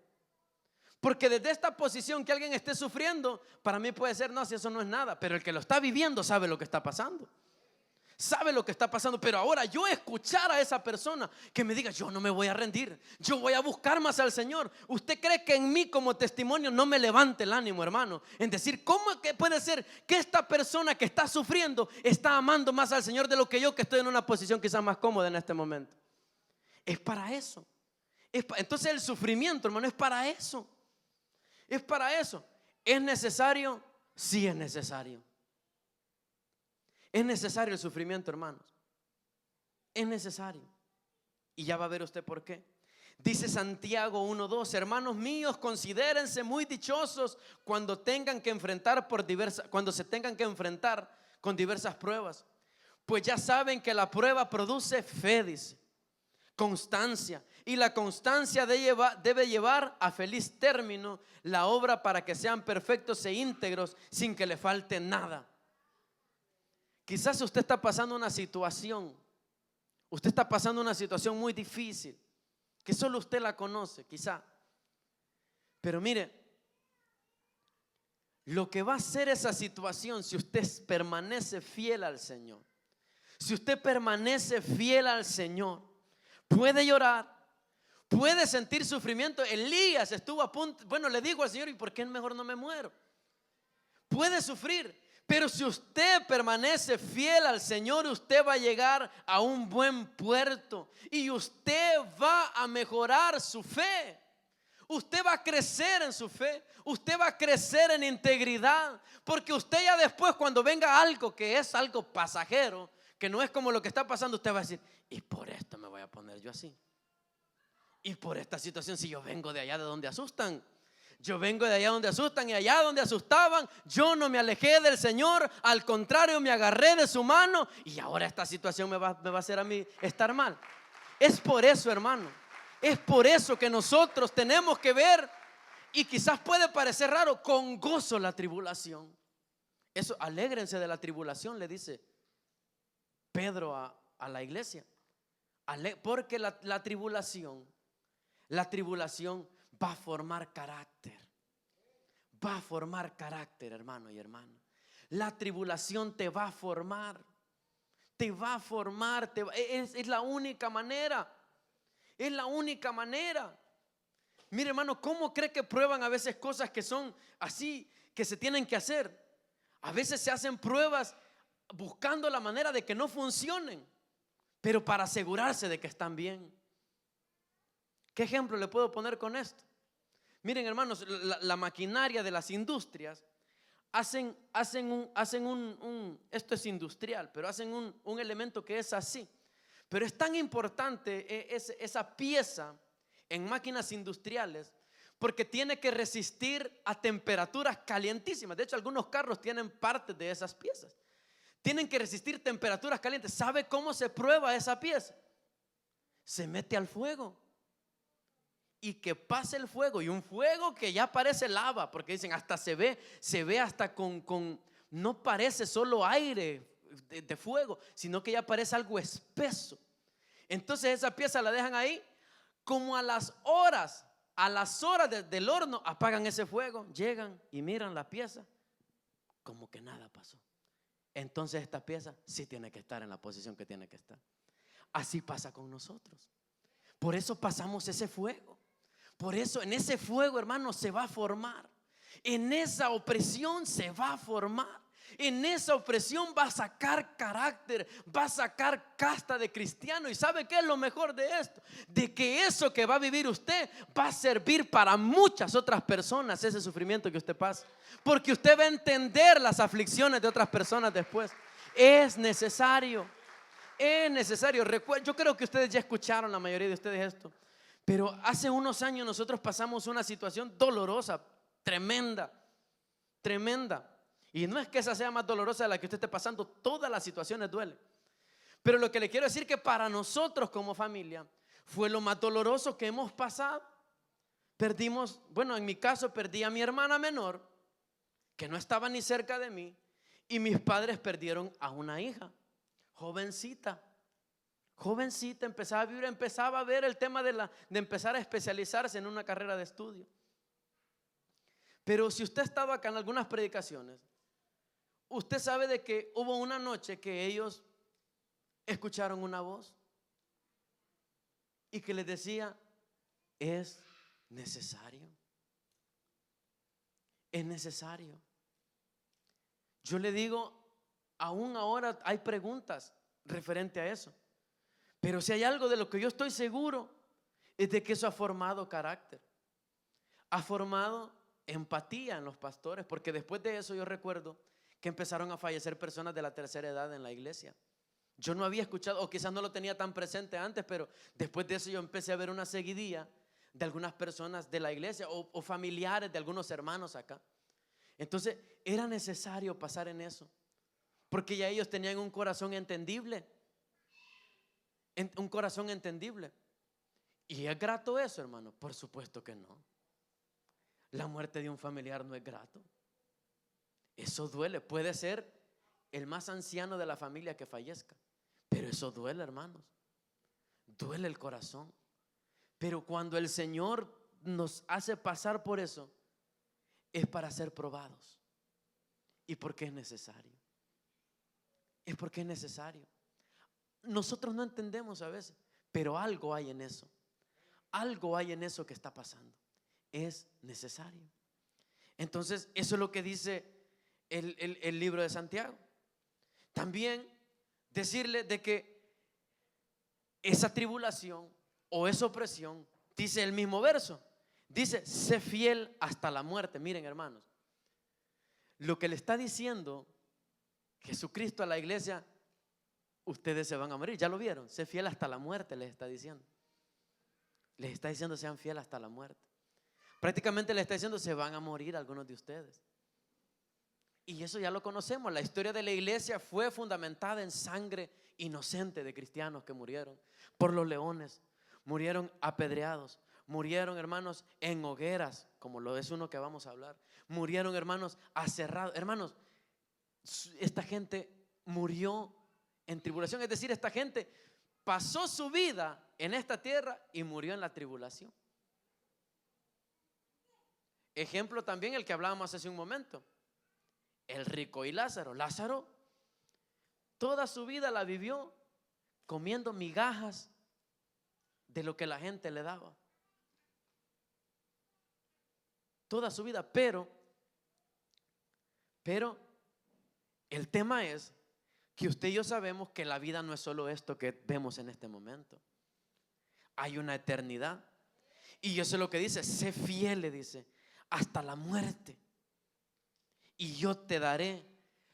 Porque desde esta posición que alguien esté sufriendo, para mí puede ser: no, si eso no es nada. Pero el que lo está viviendo sabe lo que está pasando. Sabe lo que está pasando. Pero ahora yo escuchar a esa persona que me diga: yo no me voy a rendir, yo voy a buscar más al Señor. ¿Usted cree que en mí como testimonio no me levante el ánimo, hermano? En decir: ¿cómo es que puede ser que esta persona que está sufriendo está amando más al Señor de lo que yo, que estoy en una posición quizás más cómoda en este momento? Es para eso. Entonces el sufrimiento, hermano, es para eso. Es para eso. ¿Es necesario? Sí, es necesario. Es necesario el sufrimiento, hermanos. Es necesario. Y ya va a ver usted por qué. Dice Santiago 1:2: hermanos míos, considérense muy dichosos cuando se tengan que enfrentar con diversas pruebas, pues ya saben que la prueba produce fe, dice, constancia, y la constancia debe llevar a feliz término la obra, para que sean perfectos e íntegros sin que le falte nada. Quizás usted está pasando una situación muy difícil, que solo usted la conoce, quizá. Pero mire, lo que va a hacer esa situación, si usted permanece fiel al Señor, si usted permanece fiel al Señor, puede llorar, puede sentir sufrimiento. Elías estuvo a punto, bueno, le digo al Señor: ¿y por qué mejor no me muero? Puede sufrir, pero si usted permanece fiel al Señor, usted va a llegar a un buen puerto y usted va a mejorar su fe. Usted va a crecer en su fe, usted va a crecer en integridad, porque usted ya después, cuando venga algo que es algo pasajero, que no es como lo que está pasando, usted va a decir: y por esto me voy a poner yo así, y por esta situación, si yo vengo de allá de donde asustan. Yo vengo de allá donde asustan, y allá donde asustaban yo no me alejé del Señor, al contrario, me agarré de su mano, y ahora esta situación me va a hacer a mí estar mal. Es por eso, hermano, es por eso que nosotros tenemos que ver, y quizás puede parecer raro, con gozo la tribulación. Eso, alégrense de la tribulación, le dice Pedro a la iglesia, porque la tribulación va a formar carácter. Va a formar carácter, hermano y hermana. La tribulación te va a formar. Te va a formar. Es la única manera. Es la única manera. Mire, hermano, ¿cómo cree que prueban a veces cosas que son así, que se tienen que hacer? A veces se hacen pruebas buscando la manera de que no funcionen, pero para asegurarse de que están bien. ¿Qué ejemplo le puedo poner con esto? Miren, hermanos, la maquinaria de las industrias esto es industrial, pero hacen un elemento que es así. Pero es tan importante esa pieza en máquinas industriales, porque tiene que resistir a temperaturas calientísimas. De hecho, algunos carros tienen partes de esas piezas. Tienen que resistir temperaturas calientes. ¿Sabe cómo se prueba esa pieza? Se mete al fuego. Y que pase el fuego, y un fuego que ya parece lava, porque dicen hasta se ve hasta no parece solo aire de fuego, sino que ya parece algo espeso. Entonces esa pieza la dejan ahí, como a las horas del horno apagan ese fuego, llegan y miran la pieza, como que nada pasó. Entonces esta pieza sí tiene que estar en la posición que tiene que estar. Así pasa con nosotros. Por eso pasamos ese fuego. Por eso en ese fuego, hermano, se va a formar. En esa opresión se va a formar. En esa opresión va a sacar carácter, va a sacar casta de cristiano. ¿Y sabe qué es lo mejor de esto? De que eso que va a vivir usted va a servir para muchas otras personas, ese sufrimiento que usted pasa, porque usted va a entender las aflicciones de otras personas después. Es necesario. Es necesario. Yo creo que ustedes ya escucharon, la mayoría de ustedes, esto. Pero hace unos años nosotros pasamos una situación dolorosa, tremenda. Y no es que esa sea más dolorosa de la que usted esté pasando, todas las situaciones duelen. Pero lo que le quiero decir, que para nosotros como familia fue lo más doloroso que hemos pasado. Perdimos, bueno, en mi caso perdí a mi hermana menor, que no estaba ni cerca de mí, y mis padres perdieron a una hija, jovencita, empezaba a ver el tema de empezar a especializarse en una carrera de estudio. Pero si usted ha estado acá en algunas predicaciones, usted sabe de que hubo una noche que ellos escucharon una voz y que les decía: es necesario. Es necesario. Yo le digo, aún ahora hay preguntas referente a eso. Pero si hay algo de lo que yo estoy seguro, es de que eso ha formado carácter, ha formado empatía en los pastores, porque después de eso yo recuerdo que empezaron a fallecer personas de la tercera edad en la iglesia. Yo no había escuchado, o quizás no lo tenía tan presente antes, pero después de eso yo empecé a ver una seguidilla de algunas personas de la iglesia o familiares de algunos hermanos acá. Entonces era necesario pasar en eso, porque ya ellos tenían un corazón entendible, un corazón entendible. ¿Y es grato eso, hermano? Por supuesto que no. La muerte de un familiar no es grato. Eso duele. Puede ser el más anciano de la familia que fallezca, pero eso duele, hermanos. Duele el corazón. Pero cuando el Señor nos hace pasar por eso, es para ser probados. ¿Y por qué es necesario? Es porque es necesario. Nosotros no entendemos a veces, pero algo hay en eso. Algo hay en eso que está pasando. Es necesario. Entonces, eso es lo que dice el libro de Santiago. También decirle de que esa tribulación o esa opresión, dice el mismo verso, dice: sé fiel hasta la muerte. Miren, hermanos, lo que le está diciendo Jesucristo a la iglesia: ustedes se van a morir. Ya lo vieron, sé fiel hasta la muerte, les está diciendo. Les está diciendo: sean fieles hasta la muerte. Prácticamente les está diciendo: se van a morir algunos de ustedes. Y eso ya lo conocemos. La historia de la iglesia fue fundamentada en sangre inocente de cristianos que murieron por los leones, murieron apedreados, murieron, hermanos, en hogueras, como lo es uno que vamos a hablar. Murieron, hermanos, aserrados. Hermanos, esta gente murió en tribulación. Es decir, esta gente pasó su vida en esta tierra y murió en la tribulación. Ejemplo también el que hablábamos hace un momento, el rico y Lázaro. Lázaro toda su vida la vivió comiendo migajas de lo que la gente le daba. Toda su vida, pero el tema es que usted y yo sabemos que la vida no es solo esto que vemos en este momento. Hay una eternidad. Y eso es lo que dice: sé fiel, le dice, hasta la muerte, y yo te daré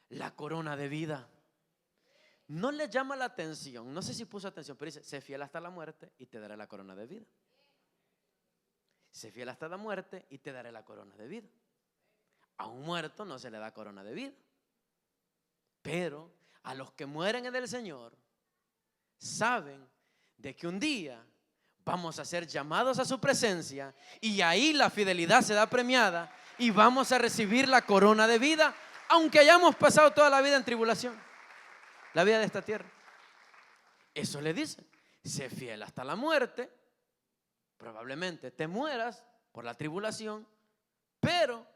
la corona de vida. No le llama la atención, no sé si puso atención, pero dice: sé fiel hasta la muerte y te daré la corona de vida. Sé fiel hasta la muerte y te daré la corona de vida. A un muerto no se le da corona de vida, pero a los que mueren en el Señor saben de que un día vamos a ser llamados a su presencia, y ahí la fidelidad se da premiada y vamos a recibir la corona de vida, aunque hayamos pasado toda la vida en tribulación, la vida de esta tierra. Eso le dice: sé fiel hasta la muerte. Probablemente te mueras por la tribulación, pero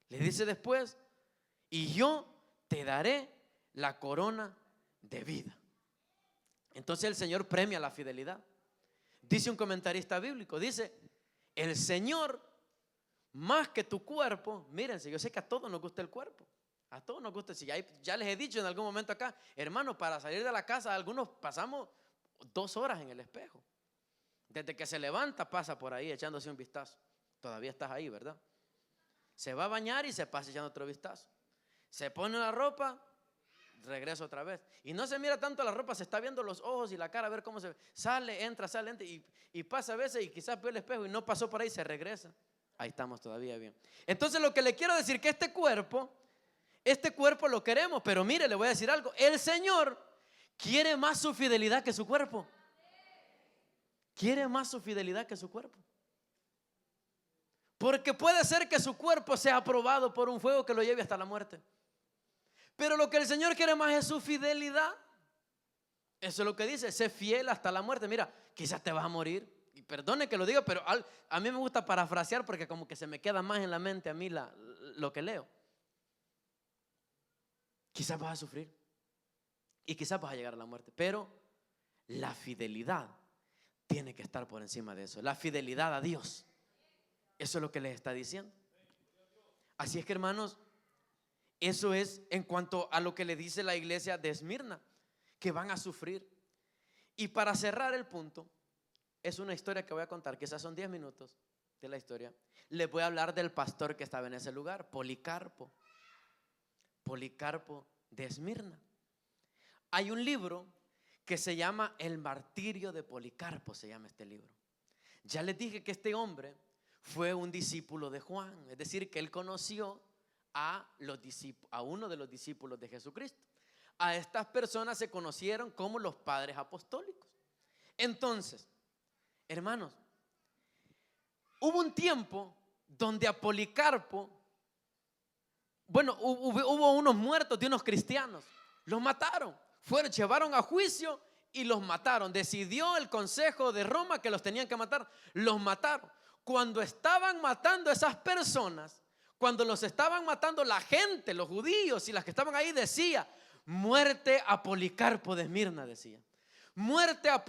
le dice después: y yo te daré la corona de vida. Entonces el Señor premia la fidelidad. Dice un comentarista bíblico, dice: el Señor, más que tu cuerpo. Mírense, yo sé que a todos nos gusta el cuerpo, a todos nos gusta. Si ya les he dicho en algún momento acá, hermano, para salir de la casa algunos pasamos 2 horas en el espejo. Desde que se levanta pasa por ahí echándose un vistazo. Todavía estás ahí, ¿verdad? Se va a bañar y se pasa echando otro vistazo. Se pone la ropa, regresa otra vez. Y no se mira tanto la ropa, se está viendo los ojos y la cara, a ver cómo se ve. Sale, entra y pasa a veces, y quizás ve el espejo y no pasó por ahí, se regresa. Ahí estamos todavía bien. Entonces lo que le quiero decir, que este cuerpo lo queremos, pero mire, le voy a decir algo: el Señor quiere más su fidelidad que su cuerpo. Quiere más su fidelidad que su cuerpo. Porque puede ser que su cuerpo sea aprobado por un fuego que lo lleve hasta la muerte, pero lo que el Señor quiere más es su fidelidad. Eso es lo que dice: sé fiel hasta la muerte. Mira, quizás te vas a morir, y perdone que lo diga, pero a mí me gusta parafrasear porque como que se me queda más en la mente a mí lo que leo. Quizás vas a sufrir y quizás vas a llegar a la muerte, pero la fidelidad tiene que estar por encima de eso. La fidelidad a Dios. Eso es lo que les está diciendo. Así es que, hermanos, eso es en cuanto a lo que le dice la iglesia de Esmirna, que van a sufrir. Y para cerrar el punto, es una historia que voy a contar, quizás son 10 minutos de la historia. Les voy a hablar del pastor que estaba en ese lugar, Policarpo de Esmirna. Hay un libro que se llama El martirio de Policarpo, se llama este libro. Ya les dije que este hombre fue un discípulo de Juan, es decir, que él conoció a uno de los discípulos de Jesucristo. A estas personas se conocieron como los padres apostólicos. Entonces, hermanos, hubo un tiempo donde a Policarpo, hubo unos muertos de unos cristianos, los mataron, llevaron a juicio y los mataron. Decidió el Consejo de Roma que los tenían que matar, los mataron. Cuando estaban matando a esas personas, cuando los estaban matando la gente, los judíos y las que estaban ahí, decía: muerte a Policarpo de Esmirna, decía.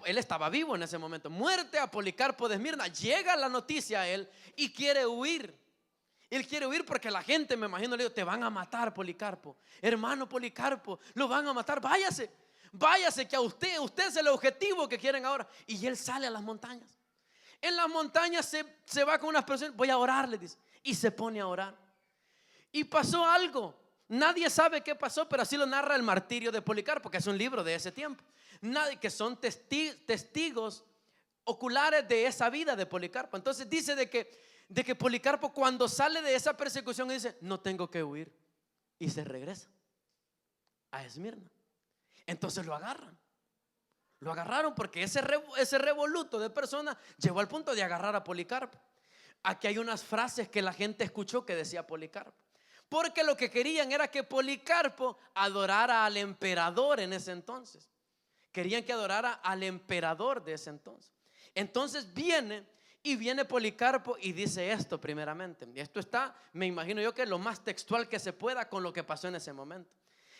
Él estaba vivo en ese momento. Muerte a Policarpo de Esmirna. Llega la noticia a él y quiere huir. Él quiere huir porque la gente, me imagino, le dijo: te van a matar, Policarpo. Hermano Policarpo, lo van a matar. Váyase que a usted es el objetivo que quieren ahora. Y él sale a las montañas. En las montañas se va con unas personas. Voy a orar, le dice. Y se pone a orar. Y pasó algo. Nadie sabe qué pasó, pero así lo narra el martirio de Policarpo, que es un libro de ese tiempo. Que son testigos oculares de esa vida de Policarpo. Entonces dice de que Policarpo, cuando sale de esa persecución, dice: no tengo que huir. Y se regresa a Esmirna. Entonces lo agarraron porque ese revoluto de personas llevó al punto de agarrar a Policarpo. Aquí hay unas frases que la gente escuchó que decía Policarpo, porque lo que querían era que Policarpo adorara al emperador en ese entonces. Querían que adorara al emperador de ese entonces. Entonces viene Policarpo y dice esto primeramente. Y esto está, me imagino yo, que lo más textual que se pueda con lo que pasó en ese momento.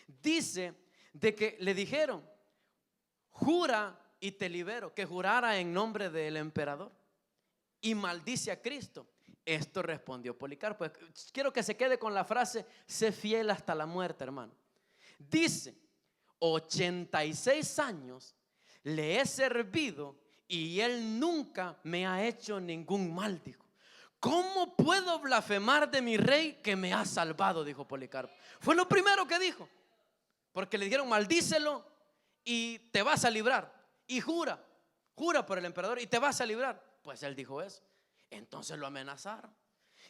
Dice de que le dijeron: jura y te libero. Que jurara en nombre del emperador y maldice a Cristo. Esto respondió Policarpo. Quiero que se quede con la frase: sé fiel hasta la muerte, hermano. Dice: 86 años le he servido y él nunca me ha hecho ningún mal, dijo. ¿Cómo puedo blasfemar de mi rey que me ha salvado?, dijo Policarpo. Fue lo primero que dijo, porque le dijeron: maldícelo y te vas a librar. Y jura por el emperador y te vas a librar. Pues él dijo eso. Entonces lo amenazaron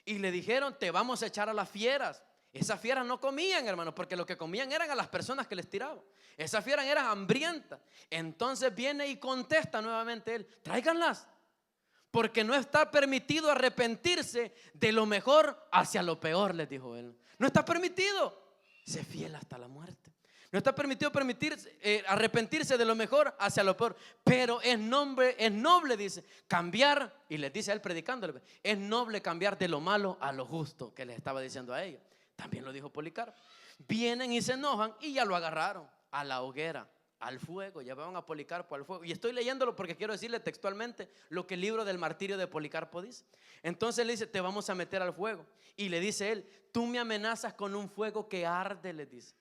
y le dijeron: te vamos a echar a las fieras. Esas fieras no comían, hermanos, porque lo que comían eran a las personas que les tiraban. Esas fieras eran hambrientas. Entonces viene y contesta nuevamente él: tráiganlas, porque no está permitido arrepentirse de lo mejor hacia lo peor, les dijo él. No está permitido. Sé fiel hasta la muerte. No está permitido arrepentirse de lo mejor hacia lo peor. Pero es noble, dice, cambiar. Y les dice a él predicándole: es noble cambiar de lo malo a lo justo, que les estaba diciendo a ellos. También lo dijo Policarpo. Vienen y se enojan y ya lo agarraron a la hoguera, al fuego. Llevaban a Policarpo al fuego. Y estoy leyéndolo porque quiero decirle textualmente lo que el libro del martirio de Policarpo dice. Entonces le dice: te vamos a meter al fuego. Y le dice él: tú me amenazas con un fuego que arde, les dice,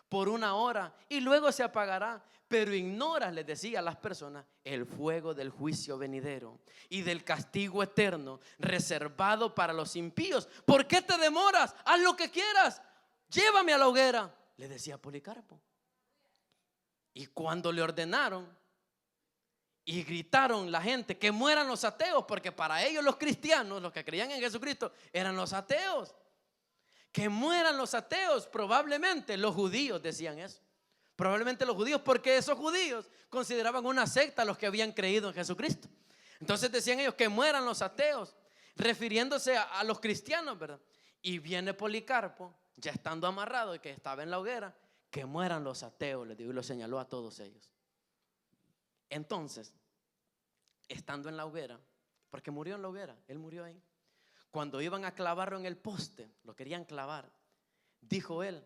por 1 hora y luego se apagará, pero ignoras, les decía a las personas, el fuego del juicio venidero y del castigo eterno reservado para los impíos. ¿Por qué te demoras? Haz lo que quieras, llévame a la hoguera, le decía Policarpo. Y cuando le ordenaron y gritaron la gente que mueran los ateos, porque para ellos los cristianos, los que creían en Jesucristo, eran los ateos. Que mueran los ateos. Probablemente los judíos decían eso. Probablemente los judíos, porque esos judíos consideraban una secta a los que habían creído en Jesucristo. Entonces decían ellos: que mueran los ateos, refiriéndose a los cristianos, ¿verdad? Y viene Policarpo, ya estando amarrado y que estaba en la hoguera: que mueran los ateos, les digo, y lo señaló a todos ellos. Entonces, estando en la hoguera, porque murió en la hoguera, él murió ahí. Cuando iban a clavarlo en el poste, lo querían clavar, dijo él: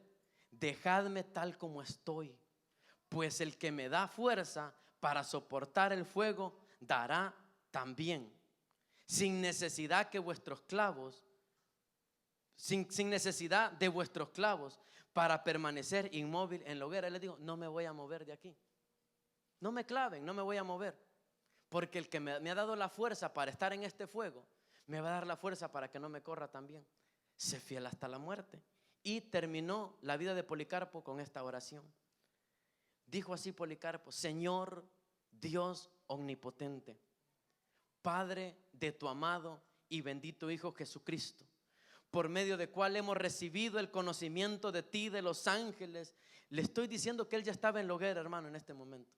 dejadme tal como estoy, pues el que me da fuerza para soportar el fuego dará también, sin necesidad de vuestros clavos para permanecer inmóvil en la hoguera. Él le dijo: no me voy a mover de aquí, no me claven, no me voy a mover, porque el que me ha dado la fuerza para estar en este fuego, me va a dar la fuerza para que no me corra también. Sé fiel hasta la muerte. Y terminó la vida de Policarpo con esta oración. Dijo así Policarpo: Señor Dios omnipotente, Padre de tu amado y bendito Hijo Jesucristo, por medio de cual hemos recibido el conocimiento de ti, de los ángeles. Le estoy diciendo que él ya estaba en la hoguera, hermano, en este momento.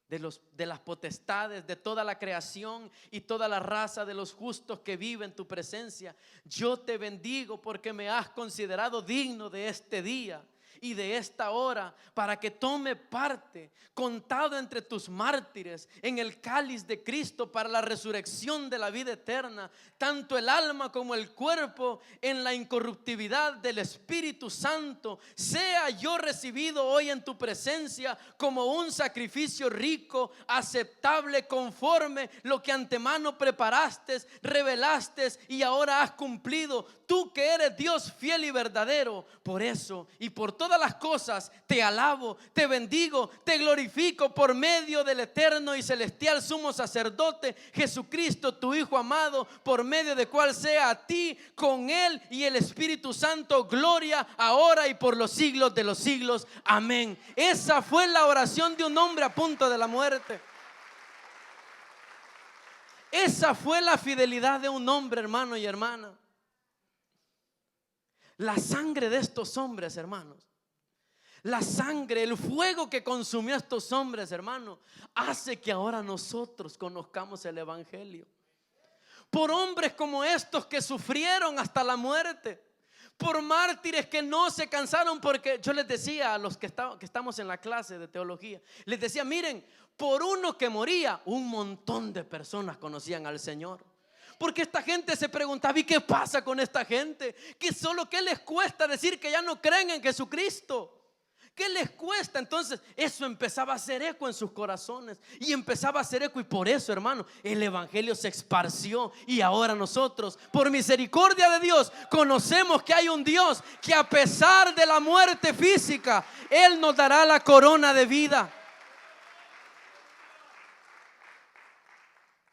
De las potestades, de toda la creación y toda la raza de los justos que viven en tu presencia. Yo te bendigo porque me has considerado digno de este día y de esta hora, para que tome parte, contado entre tus mártires, en el cáliz de Cristo para la resurrección de la vida eterna, tanto el alma como el cuerpo en la incorruptibilidad del Espíritu Santo. Sea yo recibido hoy en tu presencia como un sacrificio rico, aceptable, conforme lo que antemano preparaste, revelaste y ahora has cumplido. Tú que eres Dios fiel y verdadero. Por eso y por todas las cosas te alabo, te bendigo, te glorifico por medio del eterno y celestial sumo sacerdote Jesucristo, tu Hijo amado, por medio de cual sea a ti, con él y el Espíritu Santo, gloria ahora y por los siglos de los siglos. Amén. Esa fue la oración de un hombre a punto de la muerte. Esa fue la fidelidad de un hombre, hermano y hermana. La sangre de estos hombres, hermanos, la sangre, el fuego que consumió a estos hombres, hermanos, hace que ahora nosotros conozcamos el evangelio. Por hombres como estos que sufrieron hasta la muerte, por mártires que no se cansaron, porque yo les decía a los que estamos en la clase de teología, les decía: miren, por uno que moría, un montón de personas conocían al Señor. Porque esta gente se preguntaba: ¿y qué pasa con esta gente? ¿Qué les cuesta decir que ya no creen en Jesucristo? ¿Qué les cuesta? Entonces eso empezaba a hacer eco en sus corazones y empezaba a hacer eco, y por eso, hermano, el evangelio se esparció. Y ahora nosotros, por misericordia de Dios, conocemos que hay un Dios que, a pesar de la muerte física, Él nos dará la corona de vida.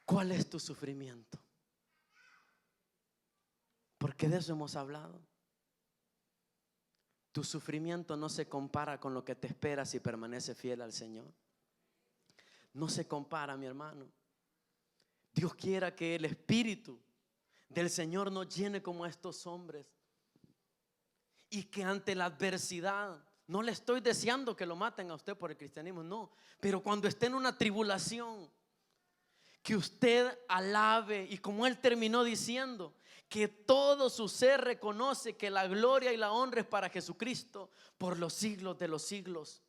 ¿Cuál es tu sufrimiento? Porque de eso hemos hablado. Tu sufrimiento no se compara con lo que te espera si permaneces fiel al Señor. No se compara, mi hermano. Dios quiera que el Espíritu del Señor nos llene como a estos hombres, y que ante la adversidad, no le estoy deseando que lo maten a usted por el cristianismo, no, pero cuando esté en una tribulación, que usted alabe, y como él terminó diciendo, que todo su ser reconoce que la gloria y la honra es para Jesucristo por los siglos de los siglos.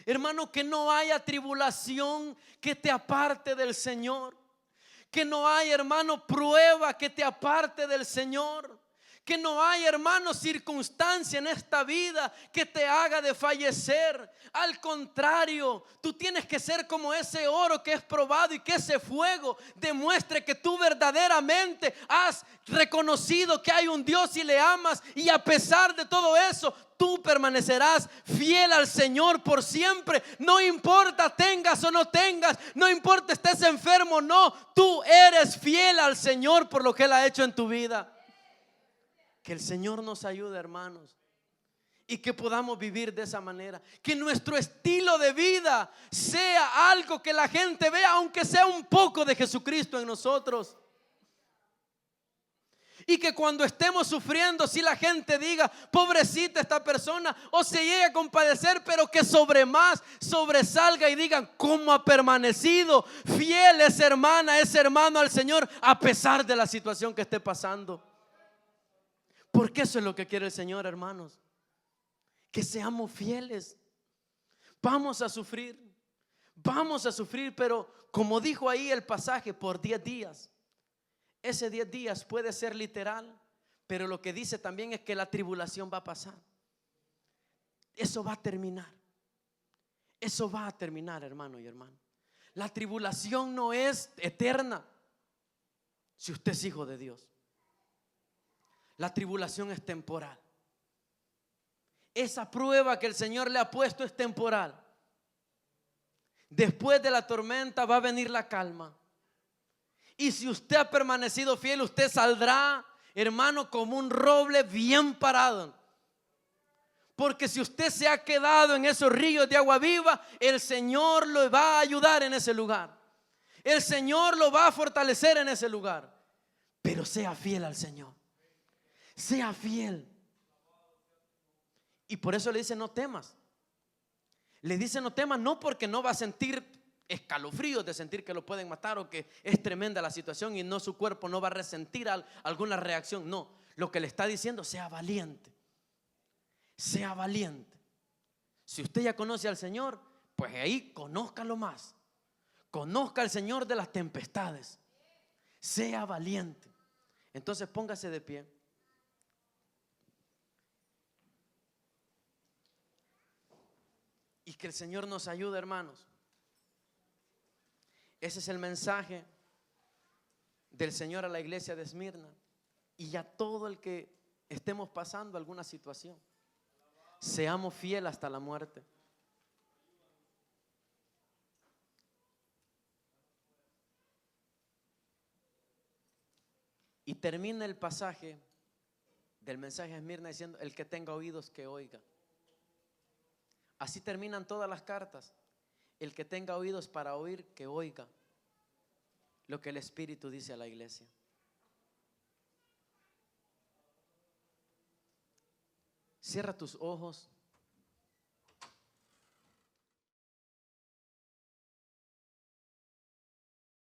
Hermano, que no haya tribulación que te aparte del Señor. Que no haya, hermano, prueba que te aparte del Señor. Que no haya, hermano, circunstancia en esta vida que te haga desfallecer. Al contrario, tú tienes que ser como ese oro que es probado, y que ese fuego demuestre que tú verdaderamente has reconocido que hay un Dios y le amas. Y a pesar de todo eso, tú permanecerás fiel al Señor por siempre. No importa tengas o no tengas, no importa estés enfermo o no, tú eres fiel al Señor por lo que Él ha hecho en tu vida. Que el Señor nos ayude, hermanos, y que podamos vivir de esa manera. Que nuestro estilo de vida sea algo que la gente vea, aunque sea un poco de Jesucristo en nosotros. Y que cuando estemos sufriendo, si la gente diga: pobrecita esta persona, o se llegue a compadecer, pero que sobresalga y digan: cómo ha permanecido fiel esa hermana, ese hermano al Señor, a pesar de la situación que esté pasando. Porque eso es lo que quiere el Señor, hermanos, que seamos fieles. Vamos a sufrir, pero como dijo ahí el pasaje, por 10 días. Ese 10 días puede ser literal, pero lo que dice también es que la tribulación va a pasar. Eso va a terminar. Eso va a terminar, hermano y hermana. La tribulación no es eterna si usted es hijo de Dios. La tribulación es temporal. Esa prueba que el Señor le ha puesto es temporal. después de la tormenta va a venir la calma. Y si usted ha permanecido fiel, usted saldrá, hermano, como un roble bien parado. Porque si usted se ha quedado en esos ríos de agua viva, el Señor lo va a ayudar en ese lugar. El Señor lo va a fortalecer en ese lugar. Pero sea fiel al Señor. Sea fiel. Y por eso le dice: no temas. Le dice: no temas, no porque no va a sentir escalofríos de sentir que lo pueden matar o que es tremenda la situación y no, su cuerpo no va a resentir alguna reacción. No, lo que le está diciendo: sea valiente. Sea valiente. Si usted ya conoce al Señor, pues ahí conózcalo más. Conozca al Señor de las tempestades. Sea valiente. Entonces póngase de pie. Y que el Señor nos ayude, hermanos. Ese es el mensaje del Señor a la iglesia de Esmirna y a todo el que estemos pasando alguna situación. Seamos fieles hasta la muerte. Y termina el pasaje del mensaje a Esmirna diciendo: el que tenga oídos, que oiga. Así terminan todas las cartas. El que tenga oídos para oír, que oiga lo que el Espíritu dice a la iglesia. Cierra tus ojos.